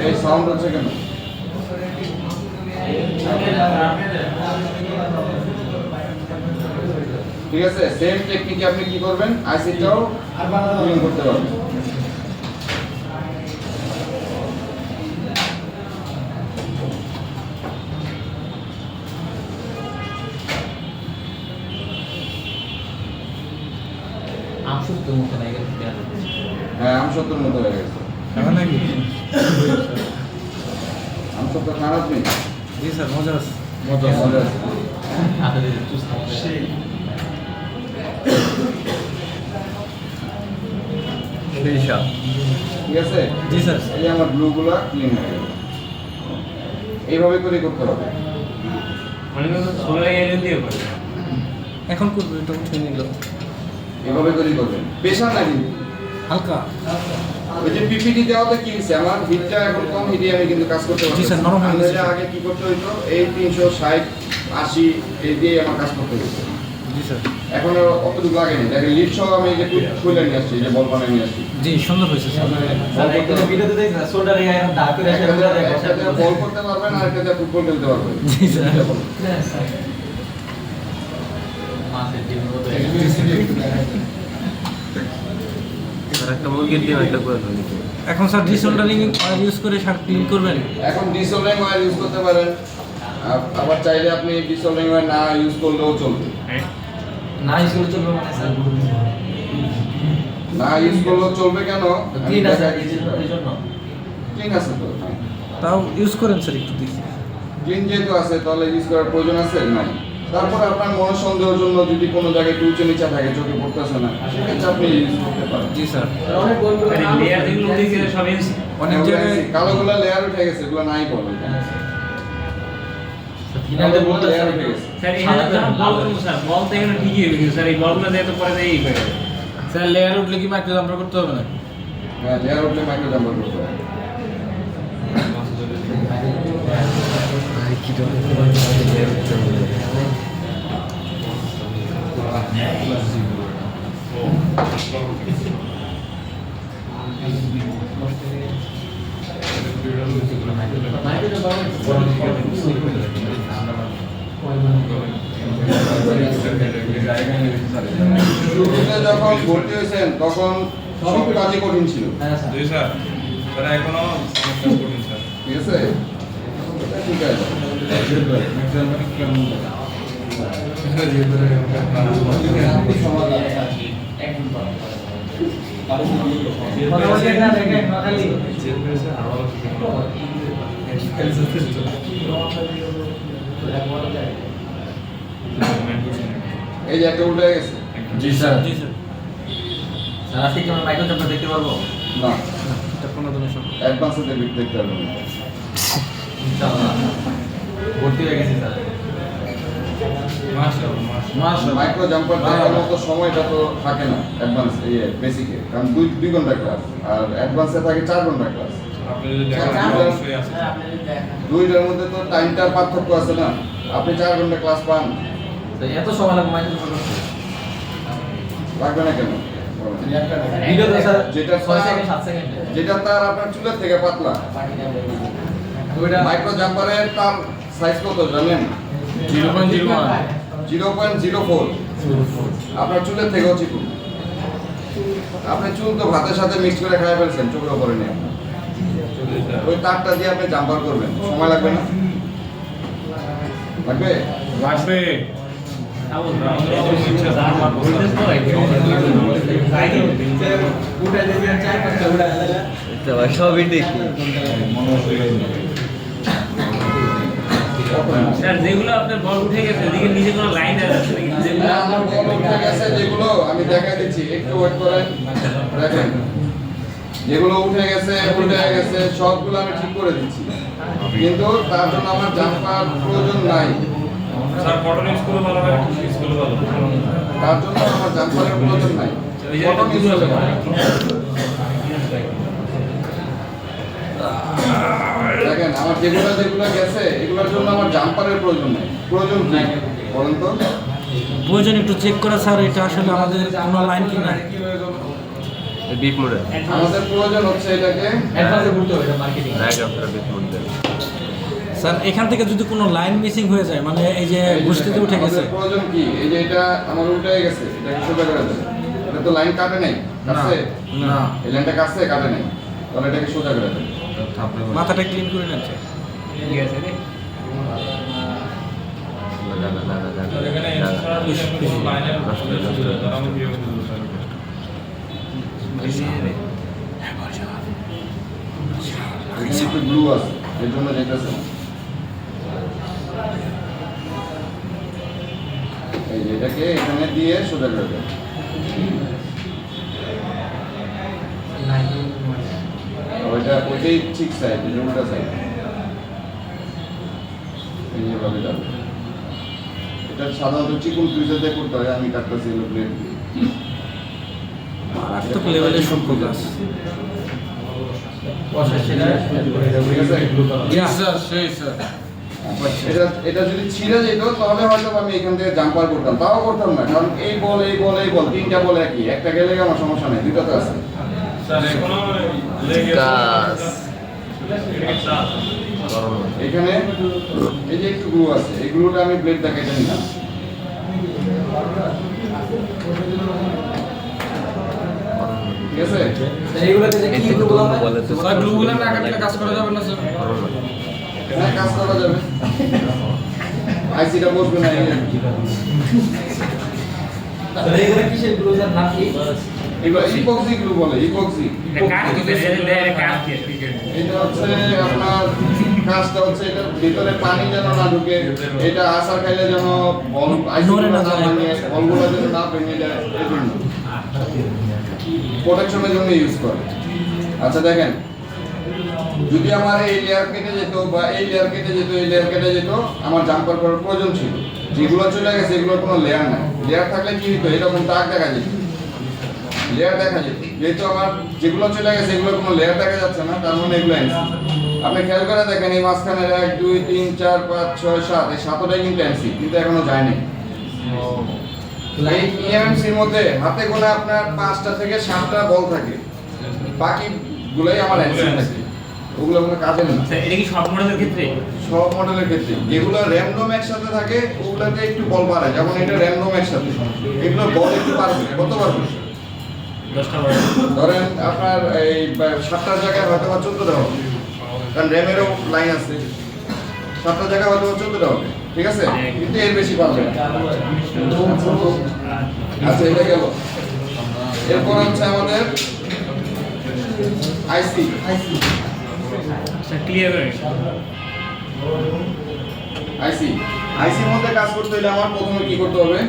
Speaker 7: এই সাউন্ড হচ্ছে কেন? ঠিক আছে, সেম টেকনিকে আপনি কি করবেন, আইসিটাও ক্লিন করতে পারবেন। হ্যাঁ, আমসত্তর মতো হয়ে গেছে।
Speaker 2: এখন নাকি?
Speaker 7: আমসত্তর খারাপ নেই,
Speaker 2: জি স্যার, মজা আছে।
Speaker 7: মজা আছে। ঠিক আছে,
Speaker 2: জি স্যার।
Speaker 7: এই আমার ব্লুগুলা ক্লিন হয়ে গেল। এইভাবে করে করতে হবে।
Speaker 4: অনেক সোলার এনএল দিয়ে করে।
Speaker 2: এখন করবো, এটা উঠে নিল
Speaker 7: এভাবে করে করবেন, প্রেশার না কিন্তু
Speaker 2: হালকা।
Speaker 7: ওই যে পিপিটি দেওয়াতে কি হচ্ছে, আমার হিটটা এখন কম হিটে আমি কিন্তু কাজ করতে পারছি।
Speaker 2: জি স্যার, নরম হয়ে গেছে।
Speaker 7: আগে কি করতে হইতো, এই 360 80 এই দিয়ে আমার কাজ করতে হতো।
Speaker 2: জি স্যার
Speaker 7: এখন আর অতটুকু লাগেনি, দেখেন লিড সহ আমি এই যে খুলে নিয়ে আসছি, এই যে বল বানিয়ে নিয়ে আসছি।
Speaker 2: জি সুন্দর হয়েছে স্যার
Speaker 5: স্যার একটা ভিডিওতে দেখছেন সোল্ডার এ এখন দাগ করে এসে পুরো দেখো
Speaker 7: একটাতে বল করতে পারবেন আর একটাতে ফুটবল খেলতে পারবেন।
Speaker 2: জি স্যার
Speaker 5: মাছের ডিম মতো
Speaker 8: স্যার একটা মুরগির ডিম একটা করে দিন।
Speaker 2: এখন স্যার ডিসোল্ডারিং অয়েল ইউজ করে শার্ট ক্লিন করবেন
Speaker 7: এখন ডিসোল্ডারিং অয়েল ইউজ করতে পারেন, আবার চাইলে আপনি ডিসোল্ডারিং অয়েল না ইউজ করলেও চলবে।
Speaker 5: না স্কুল চলবে মানে স্যার
Speaker 7: না ইউজ করলেও চলবে কেন?
Speaker 5: ক্লিন আছে এই জন্য
Speaker 7: ক্লিন আছে তো,
Speaker 2: তাও ইউজ করেন স্যার একটু দেখি
Speaker 7: ক্লিন যেহেতু আছে তাহলে ইউজ করার প্রয়োজন আছে নাই। তারপর আপনার মনোসন্দেহের জন্য যদি কোনো জায়গায় একটু উঁচু নিচা থাকে, চোখে পড়তেছে না, সেক্ষেত্রে আপনি ইউজ করতে পারেন।
Speaker 2: জি স্যার
Speaker 5: অনেক বই
Speaker 4: লেয়ার যেগুলো উঠেছে সব এনসি
Speaker 2: অনেক জায়গায়
Speaker 7: কালোগুলা লেয়ার উঠে গেছে, এগুলো নাই বলে।
Speaker 5: ফিনালে বলতে
Speaker 7: লেয়ার উঠে গেছে।
Speaker 4: স্যার এখানে তো বল করবো স্যার, বল তো এখানে ঠিকই হবে কিন্তু স্যার এই বলগুলো দিয়ে তো পরে দিয়ে এই করে দেবে।
Speaker 2: স্যার লেয়ার উঠলে কি মাইক্রো জাম্পার করতে হবে না
Speaker 7: হ্যাঁ, লেয়ার উঠলে মাইক্রো জাম্পার করতে হবে। শুরুতে যখন ভর্তি হয়েছেন তখন সব কাজই কঠিন ছিল,
Speaker 5: হ্যাঁ স্যার
Speaker 6: জি স্যার, তারা এখনো সমস্যা করুন স্যার।
Speaker 7: ঠিক আছে? এটা ঠিক আছে।
Speaker 5: দেখেন খালি
Speaker 7: এই যে একটা উল্টে গেছে।
Speaker 2: জি স্যার জি স্যার
Speaker 5: স্যার আজকে কি আমরা মাইক্রো জাম্পার দেখতে পারবো
Speaker 7: না,
Speaker 2: এটা কোনো দিনের সময়
Speaker 7: অ্যাডভান্সে দেখতে পারবেন না।
Speaker 5: ইনশাআল্লাহ ভর্তি হয়ে গেছি স্যার
Speaker 7: মাইক্রো জাম্পার দেখার মতো সময়টা তো থাকে না অ্যাডভান্স বেসিকে, কারণ দুই ঘন্টা ক্লাস, আর অ্যাডভান্সে থাকে 4 ঘন্টা ক্লাস।
Speaker 6: আপনি যদি দেখেন অবশ্যই আছে স্যার।
Speaker 7: দুইটার মধ্যে তো টাইমটার পার্থক্য আছে না, আপনি 4 ঘন্টা ক্লাস পান,
Speaker 5: তো এত সময় লাগবে মাইক্রো জাম্পার
Speaker 7: লাগবে না কেন?
Speaker 5: ভিডিও তো স্যার
Speaker 7: যেটা
Speaker 5: 6 সেকেন্ড 7 সেকেন্ড
Speaker 7: যেটা তার আপনার চুলের থেকে পাতলা।
Speaker 5: ওইটা
Speaker 7: মাইক্রো জাম্পারের তার সাইজ কত জানেন? 0.04। আপনার চুলের থেকেও চিকুন। আপনি চুল তো ভাতের সাথে মিক্স করে খাই ফেলছেন, চোখের উপরে নিয়ে। ওই তারটা দিয়ে আপনি জাম্পার করবেন, সময় লাগবে না? লাগবে?
Speaker 3: লাগবে।
Speaker 8: সবই দেখি
Speaker 4: স্যার যেগুলো আপনার বল উঠে গেছে ওদিকে নিজে কোনো লাইন আছে নাকি যেগুলো
Speaker 7: আমার বল উঠে গেছে যেগুলো, আমি দেখাই দিচ্ছি, একটু ওয়েট করেন। দেখেন, যেগুলো উঠে গেছে সবগুলো আমি ঠিক করে দিচ্ছি, কিন্তু তার জন্য আমার জাম্পার প্রয়োজন নাই।
Speaker 6: স্যার কটন ইউজ করে ভালো লাগে, ইউজ করে ভালো।
Speaker 7: তার জন্য আমার জাম্পারের প্রয়োজন নাই। কটন ইউজ করতে পারেন। দেখেন, আমার যেগুলো গেছে এগুলোর জন্য আমার জাম্পারের প্রয়োজন নাই। প্রয়োজন কি বলেন তো?
Speaker 2: প্রয়োজন একটু চেক করা স্যার, এটা আসলে আমাদের কোনো লাইন কি না
Speaker 8: বিপ মোড়ে
Speaker 7: আমাদের প্রয়োজন হচ্ছে এটাকে
Speaker 5: অ্যাডভান্সে ঘুরতে হবে এটা মার্কেটিং
Speaker 8: ডায়াগ্রামটা বিপ মোড়ে
Speaker 2: স্যার। এখান থেকে যদি কোনো লাইন মিসিং হয়ে যায়, মানে এই যে গোষ্ঠীতে উঠে গেছে,
Speaker 7: আমাদের প্রয়োজন কি? এই যে এটা আমার উল্টে গেছে, এটাকে সোজা করে দেন। এটা তো লাইন কাটে নাই, কাটছে?
Speaker 2: না
Speaker 7: এই লাইনটা কাটছে, কাটে নাই, তাহলে এটাকে সোজা করে দেন।
Speaker 2: মাথাটা ক্লিন করে নেন স্যার।
Speaker 4: ঠিক আছে রে
Speaker 6: স্যার এখানে এক্সট্রা কোনো লাইনের প্রয়োজন ছিল, তারা আমি ভিডিও করে দিতে পারি।
Speaker 7: একটু ব্লু আছে, এর জন্য যেতেছে না। এই যে এটাকে এখানে দিয়ে সোজা করে দেন। ওইটাই ঠিক সাইড, এই যে উল্টা সাইড। এইভাবে যাবে। এটা সাধারণত চিকুন টুইজার দিয়ে করতে হয়, আমি কাটতেছি হলো ব্লেড দিয়ে।
Speaker 2: মারাত্মক লেভেলের সূক্ষ্ম গাছ।
Speaker 7: ঠিক আছে?
Speaker 2: স্যার সেই স্যার
Speaker 7: এটা এটা যদি ছিঁড়ে যেত তাহলে হয়তো আমি এখান থেকে জাম্পার করতাম, তাও করতাম না, কারণ এই বল তিনটা বল একই, একটা গেলে আমার সমস্যা নেই, দুটো তো আছে।
Speaker 6: স্যার এখনো লেগে
Speaker 8: কাজ
Speaker 7: এখানে এই যে একটু গ্লু আছে, এই গ্লুটা আমি ব্লেড দেখাইতে নিলাম। ঠিক আছে,
Speaker 5: এইগুলোতে যে কি গুলো বলা হয়
Speaker 8: বলে তো
Speaker 2: স্যার গ্লুগুলো না কাটলে কাজ করা যাবে না স্যার?
Speaker 7: হ্যাঁ কাজ করা যাবে, আইসিটা বসবে না।
Speaker 5: এইগুলো কিসের গ্লু স্যার, নাম কি?
Speaker 7: এগুলো ইপক্সি গ্লু বলে, ইপক্সি। এটা হচ্ছে আপনার কাজটা হচ্ছে এটা ভিতরে পানি যেন না ঢুকে, এটা আসার খাইলে যেন বল আইসিগুলো না ভাঙে, বলগুলো যেন না ভেঙে যায়, এই জন্য প্রোটেকশনের জন্য ইউজ করে। আচ্ছা দেখেন, যদি আমার এই লেয়ার কেটে যেত বা এই লেয়ার কেটে যেত, এই লেয়ার কেটে যেত, আমার জাম্পার করার প্রয়োজন ছিল। যেগুলো চলে গেছে এগুলোর কোনো লেয়ার নাই, লেয়ার থাকলে কি হতো, এরকম দাগ দেখা যেত, লেয়ার দেখা যেত। যেহেতু আমার যেগুলো চলে গেছে এগুলোর কোনো লেয়ার দেখা যাচ্ছে না, তার মানে এগুলো এনসি। আপনি খেয়াল করে দেখেন এই মাঝখানে 1 2 3 4 5 6 7 এই 7টাই কিন্তু এনসি, কিন্তু এখনো যায়নি। এই ইএমসির মধ্যে হাতে গোনা আপনার 5টা থেকে 7টা বল থাকে, বাকি গুলাই আমার এনসি থাকে, ওগুলো কোনো কাজে না।
Speaker 4: স্যার এটা কি সব মডেলের ক্ষেত্রে?
Speaker 7: সব মডেলের ক্ষেত্রে যেগুলো র্যান্ডম একসাথে থাকে ওগুলোতে একটু বল বাড়ে, যেমন এটা র্যান্ডম একসাথে, এগুলো বল একটু বাড়বে। কত বাড়বে?
Speaker 4: 10টা মডেল
Speaker 7: ধরেন আপনার এই 7টার জায়গায় হয়তো বা 14টা হবে, কারণ র্যামেরও লাইন আছে, 7টার জায়গায় হয়তো 14টা হবে, ঠিক আছে, কিন্তু এর বেশি পারবে না। আচ্ছা এটা গেল। এরপর হচ্ছে আমাদের আইসি।
Speaker 4: স্যার ক্লিয়ার করে
Speaker 7: আইসির মধ্যে কাজ করতে হলে আমার প্রথমে কি করতে হবে?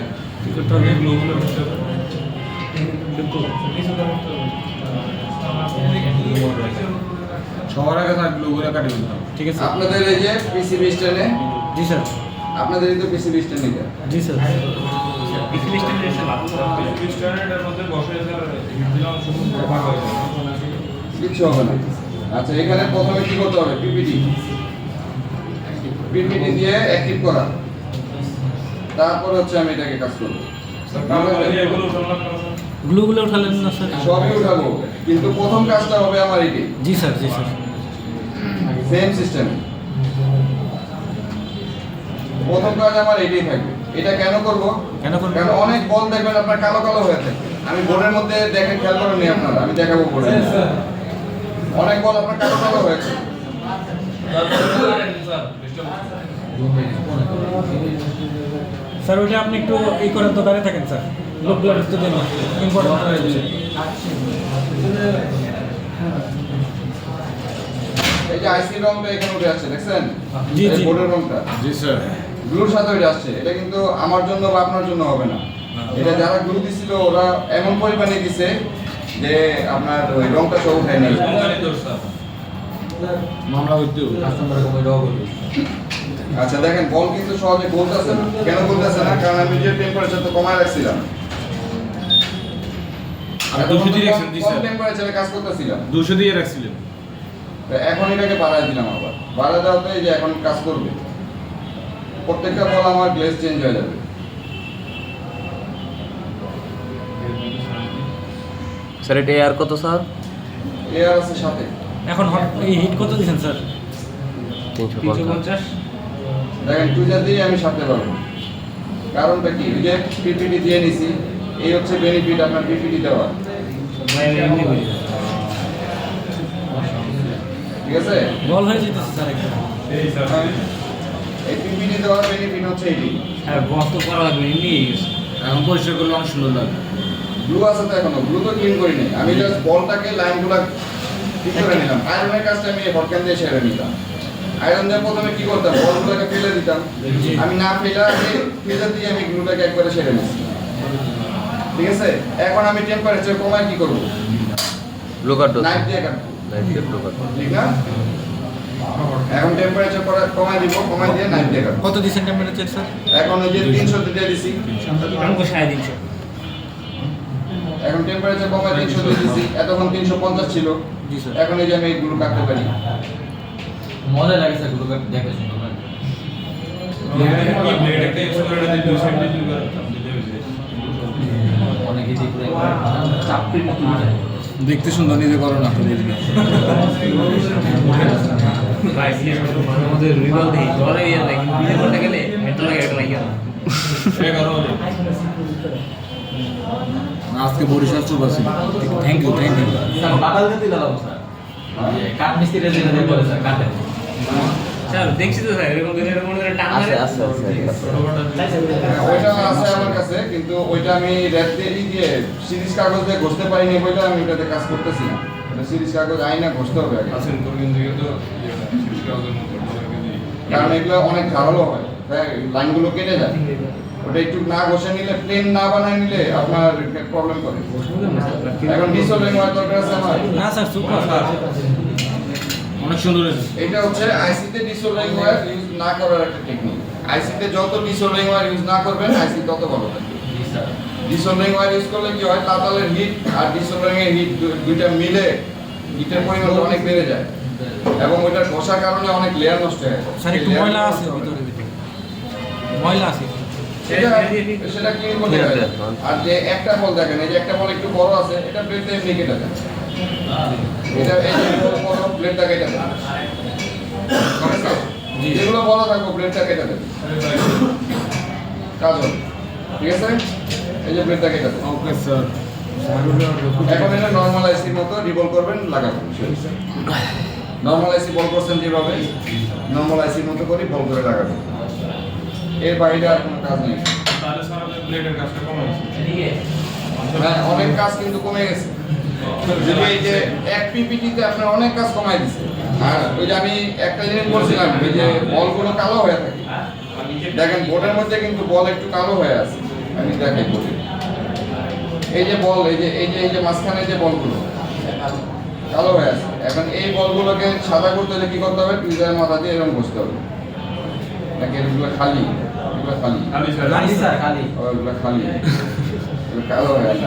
Speaker 3: সবার আগে স্যার গ্লুগুলো কাটি দিতাম।
Speaker 2: ঠিক আছে
Speaker 7: আপনাদের এই যে পিসিবি স্ট্যান্ডে,
Speaker 2: জি স্যার,
Speaker 7: আপনাদের এই তো পিসিবি স্ট্যান্ড এটা,
Speaker 2: জি স্যার।
Speaker 6: স্ট্যান্ডার্ডের মধ্যে বসে স্যার হিট দিলাম সম্পূর্ণ ভাগ হয়ে যায়।
Speaker 7: কিচ্ছু হবে না। আচ্ছা এখানে প্রথমে কি করতে হবে? পিপিটি দিয়ে অ্যাক্টিভ করা, তারপর হচ্ছে আমি এটাকে কাজ করব।
Speaker 6: এগুলো সংলাপ করা স্যার।
Speaker 2: গ্লুগুলো উঠালেন না স্যার?
Speaker 7: সবই উঠাবো, কিন্তু প্রথম কাজটা হবে আমার এটি,
Speaker 2: জি স্যার, জি স্যার।
Speaker 7: Same system. প্রথম কাজ আমার এটাই থাকবে। এটা কেন করব?
Speaker 2: কেন করবেন?
Speaker 7: কারণ অনেক বল দেখবেন আপনার কালো কালো হয়ে থাকে। আমি বোর্ডের মধ্যে দেখেন, খেয়াল করেননি আপনারা, আমি দেখাবো বোর্ডে। অনেক বল আপনার কালো কালো হয়ে থাকে।
Speaker 2: স্যার ওইটা আপনি একটু এই করেন তো, দাঁড়িয়ে থাকেন স্যার, লোকগুলো ঢুকতে দেন না, ইম্পর্টেন্ট হয়ে যাচ্ছে।
Speaker 7: এই যে আইসি রংটা এখানে উঠে আসছে, দেখছেন?
Speaker 2: জি,
Speaker 7: এই
Speaker 2: জি।
Speaker 7: বোর্ডের রংটা
Speaker 3: জি স্যার।
Speaker 7: গ্লুর সাথে ওইটা আসছে। এটা কিন্তু আমার জন্য বা আপনার জন্য হবে না। এটা যারা গ্লু দিছিল ওরা এমন পরিমাণে দিছে যে আপনার ওই রংটা সব উঠায় নেই।
Speaker 3: মামলা হইতে
Speaker 7: আচ্ছা দেখেন, বল কিন্তু সহজে গলতেছে না। কেন গলতেছে না? কারণ আমি যে টেম্পারেচার তো কমায় রাখছিলাম,
Speaker 3: আর 200 দিয়ে রাখছেন, জি স্যার।
Speaker 7: কম টেম্পারেচারে কাজ করতেছিলাম।
Speaker 3: 200 দিয়ে রাখছিলেন।
Speaker 7: তো এখন এটাকে বাড়ায় দিলাম আবার। বাড়ায় দেওয়াতে এই যে এখন কাজ করবে। প্রত্যেকটা বল আমার গ্লেজ চেঞ্জ হয়ে যাবে।
Speaker 8: স্যার এটা এয়ার কত স্যার?
Speaker 7: এয়ার আছে সাথে।
Speaker 2: এখন এই হিট কত দিয়েছেন স্যার?
Speaker 8: 350।
Speaker 4: 350
Speaker 7: দেখেন টুইজার দিয়ে আমি সারতে পারবো। কারণটা কি? ওই যে পিপিটি দিয়ে নিছি, এই হচ্ছে বেনিফিট আপনার পিপিটি দেওয়া। ঠিক আছে?
Speaker 2: বল হয়ে যেতেছে স্যার এখানে।
Speaker 6: এই স্যার
Speaker 7: এই পিপিটি দেওয়ার বেনিফিট হচ্ছে এটি।
Speaker 4: হ্যাঁ বস তো করা লাগবে, এমনি
Speaker 3: এখন পরিষ্কার করলে অনেক সুন্দর লাগে।
Speaker 7: ব্লু আছে তো এখনো, ব্লু তো ক্লিন করিনি। আমি জাস্ট বলটাকে লাইনগুলো ঠিক করে নিলাম। আয়রনের কাজটা আমি হটক্যান দিয়ে সেরে নিলাম। আয়রন দিয়ে প্রথমে কি করতাম? বলগুলোকে ফেলে দিতাম। আমি না ফেলে দিয়ে আমি গ্লুটাকে একবারে সেরে নিচ্ছি। ঠিক আছে? এখন আমি টেম্পারেচার কমায় কি করবো?
Speaker 8: ব্লু কার্ড
Speaker 7: নাইফ দিয়ে কাটবো।
Speaker 8: লাইট দিয়ে ব্লু কার্ড।
Speaker 7: ঠিক না? এখন টেম্পারেচার কমায় দিব, কমায় দিয়ে নাইফ দিয়ে কাটবো।
Speaker 2: কত দিয়েছেন টেম্পারেচার স্যার?
Speaker 7: এখন ওই যে 300 দিয়ে দিছি।
Speaker 4: আমাকে 350।
Speaker 7: এখন টেম্পারেচার কমায় 300 দিয়ে দিছি। এতক্ষণ 350 ছিল।
Speaker 2: জি স্যার।
Speaker 7: এখন এই যে আমি এইগুলো কাটতে পারি।
Speaker 5: মজা লাগে স্যার, গুলো দেখে শুনে।
Speaker 6: ব্লেড একটা ইউজ করে এটা দুই সাইড দিয়ে দুই করে
Speaker 5: অনেকে যে করে চাপড়ি তুলে যায়
Speaker 3: দেখতে সুন্দর নিজে করো না তো
Speaker 4: ভাই বিয়ে করতে মাঝে মধ্যে রিভল দেই জলে ইয়ে লাগে কিন্তু বিয়ে করতে গেলে মেন্টাল লাগে একটা লাগে
Speaker 3: আজকে বরিশাল চুপ আছি থ্যাংক ইউ
Speaker 5: স্যার বাটাল দিতে দিলাম স্যার কাঠ মিস্ত্রিরা যেটা বলে স্যার কাঠে
Speaker 4: স্যার দেখছি তো স্যার এরকম করে টান মারে
Speaker 7: ওইটা আছে আমার কাছে কিন্তু ওইটা আমি রেড দিয়ে সিরিজ কাগজ দিয়ে ঘষতে পারিনি বলে আমি ওটাতে কাজ করতেছি না সিরিজ কাগজ আইনা ঘষতে হবে আগে
Speaker 6: আসেন করবেন দিকে তো শিশকাওদের মতো
Speaker 7: কারণ এগুলো অনেক ধারালো হয় তাই লাইনগুলো কেটে যায় ওটা একটু না ঘষে নিলে প্লেন না বানায় নিলে আপনার প্রবলেম করে এখন ডিসোলিং হওয়ার দরকার আছে আমার
Speaker 2: না স্যার সুপার
Speaker 3: অনেক সুন্দর হয়েছে
Speaker 7: এটা হচ্ছে আইসিতে ডিসোলিং ওয়্যার ইউজ না করার একটা টেকনিক আইসিতে যত ডিসোলিং ওয়্যার ইউজ না করবেন আইসি তত ভালো থাকবে ডিসোলিং ওয়্যার ইউজ করলে কি হয় তাতালের হিট আর ডিসোলিং এর হিট দুইটা মিলে হিটের পরিমাণ অনেক বেড়ে যায় এবং ওইটার ঘষার কারণে অনেক লেয়ার নষ্ট হয়ে যায়
Speaker 2: স্যার একটু ময়লা আছে ভিতরে ময়লা আছে
Speaker 7: সেটা কি বলতে পারে আর যে একটা বল দেখেন এই যে একটা বল একটু বড় আছে এটা ব্লেড এমনি কেটে যায় এটা এই যে বড় ব্লেডটা কেটে যায় যেগুলো বড় থাকবে ব্লেডটা কেটে দেবে কাজ হবে ঠিক আছে এই যে ব্লেডটা কেটে দেবে
Speaker 3: ওকে স্যার
Speaker 7: এখন এটা নরমাল আইসির মতো রিভলভ করবেন লাগাবেন নরমাল আইসি বল করছেন যেভাবে নরমাল আইসির মতো করে বল করে লাগাবেন এর বাইরে আর কোনো কাজ নেই
Speaker 6: তাহলে স্যার আপনার ব্লেডের কাজটা কমাইছে
Speaker 7: হ্যাঁ অনেক কাজ কিন্তু কমে গেছে যদি এই যে এক পিপিটিতে আপনার অনেক কাজ কমাই দিছে আর ওই যে আমি একটা জিনিস বলছিলাম ওই যে বলগুলো কালো হয়ে থাকে দেখেন বোর্ডের মধ্যে কিন্তু বল একটু কালো হয়ে আছে আমি দেখাই বলি এই যে বল এই যে মাঝখানে যে বলগুলো কালো হয়ে আছে এখন এই বলগুলোকে সাদা করতে হলে কি করতে হবে টুইজারের মাথা দিয়ে এরকম বসতে হবে নাকি এগুলো খালি এগুলো খালি
Speaker 6: খালি স্যার
Speaker 5: খালি স্যার খালি
Speaker 7: ওগুলো খালি এগুলো কালো হয়ে আছে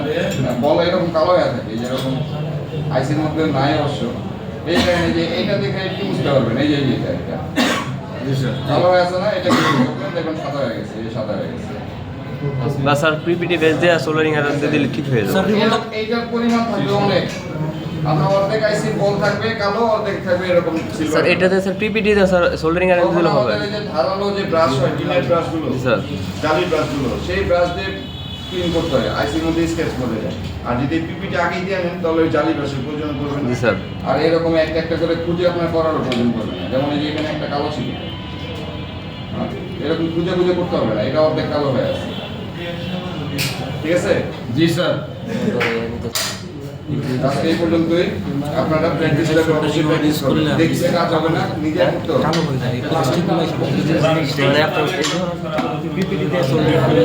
Speaker 7: বল এরকম কালো হয়ে থাকে এই যেরকম আইসির মধ্যে নাই অবশ্য এই দেখেন যে এইটা দেখে একটু বুঝতে পারবেন এই যে এটা কালো হয়ে আছে না এটা দেখবেন সাদা হয়ে গেছে এই সাদা হয়ে গেছে
Speaker 8: বা স্যার প্রিপিটি বেস দিয়ে সোলারিং আর দিলে ঠিক হয়ে যাবে
Speaker 7: এইটার পরিমাণ থাকবে অনেক আপনার অর্ধেক আইসির বল থাকবে কালো অর্ধেক থাকবে এরকম
Speaker 8: স্যার
Speaker 7: সিলভার
Speaker 8: এটাতে স্যার প্রিপিটি দিয়ে স্যার সোল্ডারিং আর দিলে হবে
Speaker 7: আমাদের এই যে ধারালো যে ব্রাশ হয় টিনের ব্রাশগুলো
Speaker 8: জি স্যার
Speaker 7: জালি ব্রাশগুলো সেই ব্রাশ দিয়ে ক্লিন করতে হয় আইসির মধ্যে স্কেচ করে যায় আর যদি পিপিটি আগেই দিয়ে নেন তাহলে ওই জালি ব্রাশের প্রয়োজন পড়বে না
Speaker 8: জি স্যার
Speaker 7: আর এরকম একটা একটা করে খুঁজে আপনার করারও প্রয়োজন পড়বে না যেমন এই যে এখানে একটা কালো ছিল হ্যাঁ, এরকম খুঁজে খুঁজে করতে হবে না এটা অর্ধেক কালো হয়ে আছে ঠিক আছে
Speaker 3: জি স্যার
Speaker 7: আজকে এই পর্যন্তই আপনারা প্র্যাকটিস করবেন অবশ্যই প্র্যাকটিস করবেন দেখতে কাজ হবে না নিজে করতে হবে
Speaker 2: কালো হয়ে যায় প্লাস্টিক গুলো
Speaker 8: মানে আপনার এই ধরনের
Speaker 2: পিপিটিতে সোল্ডার করে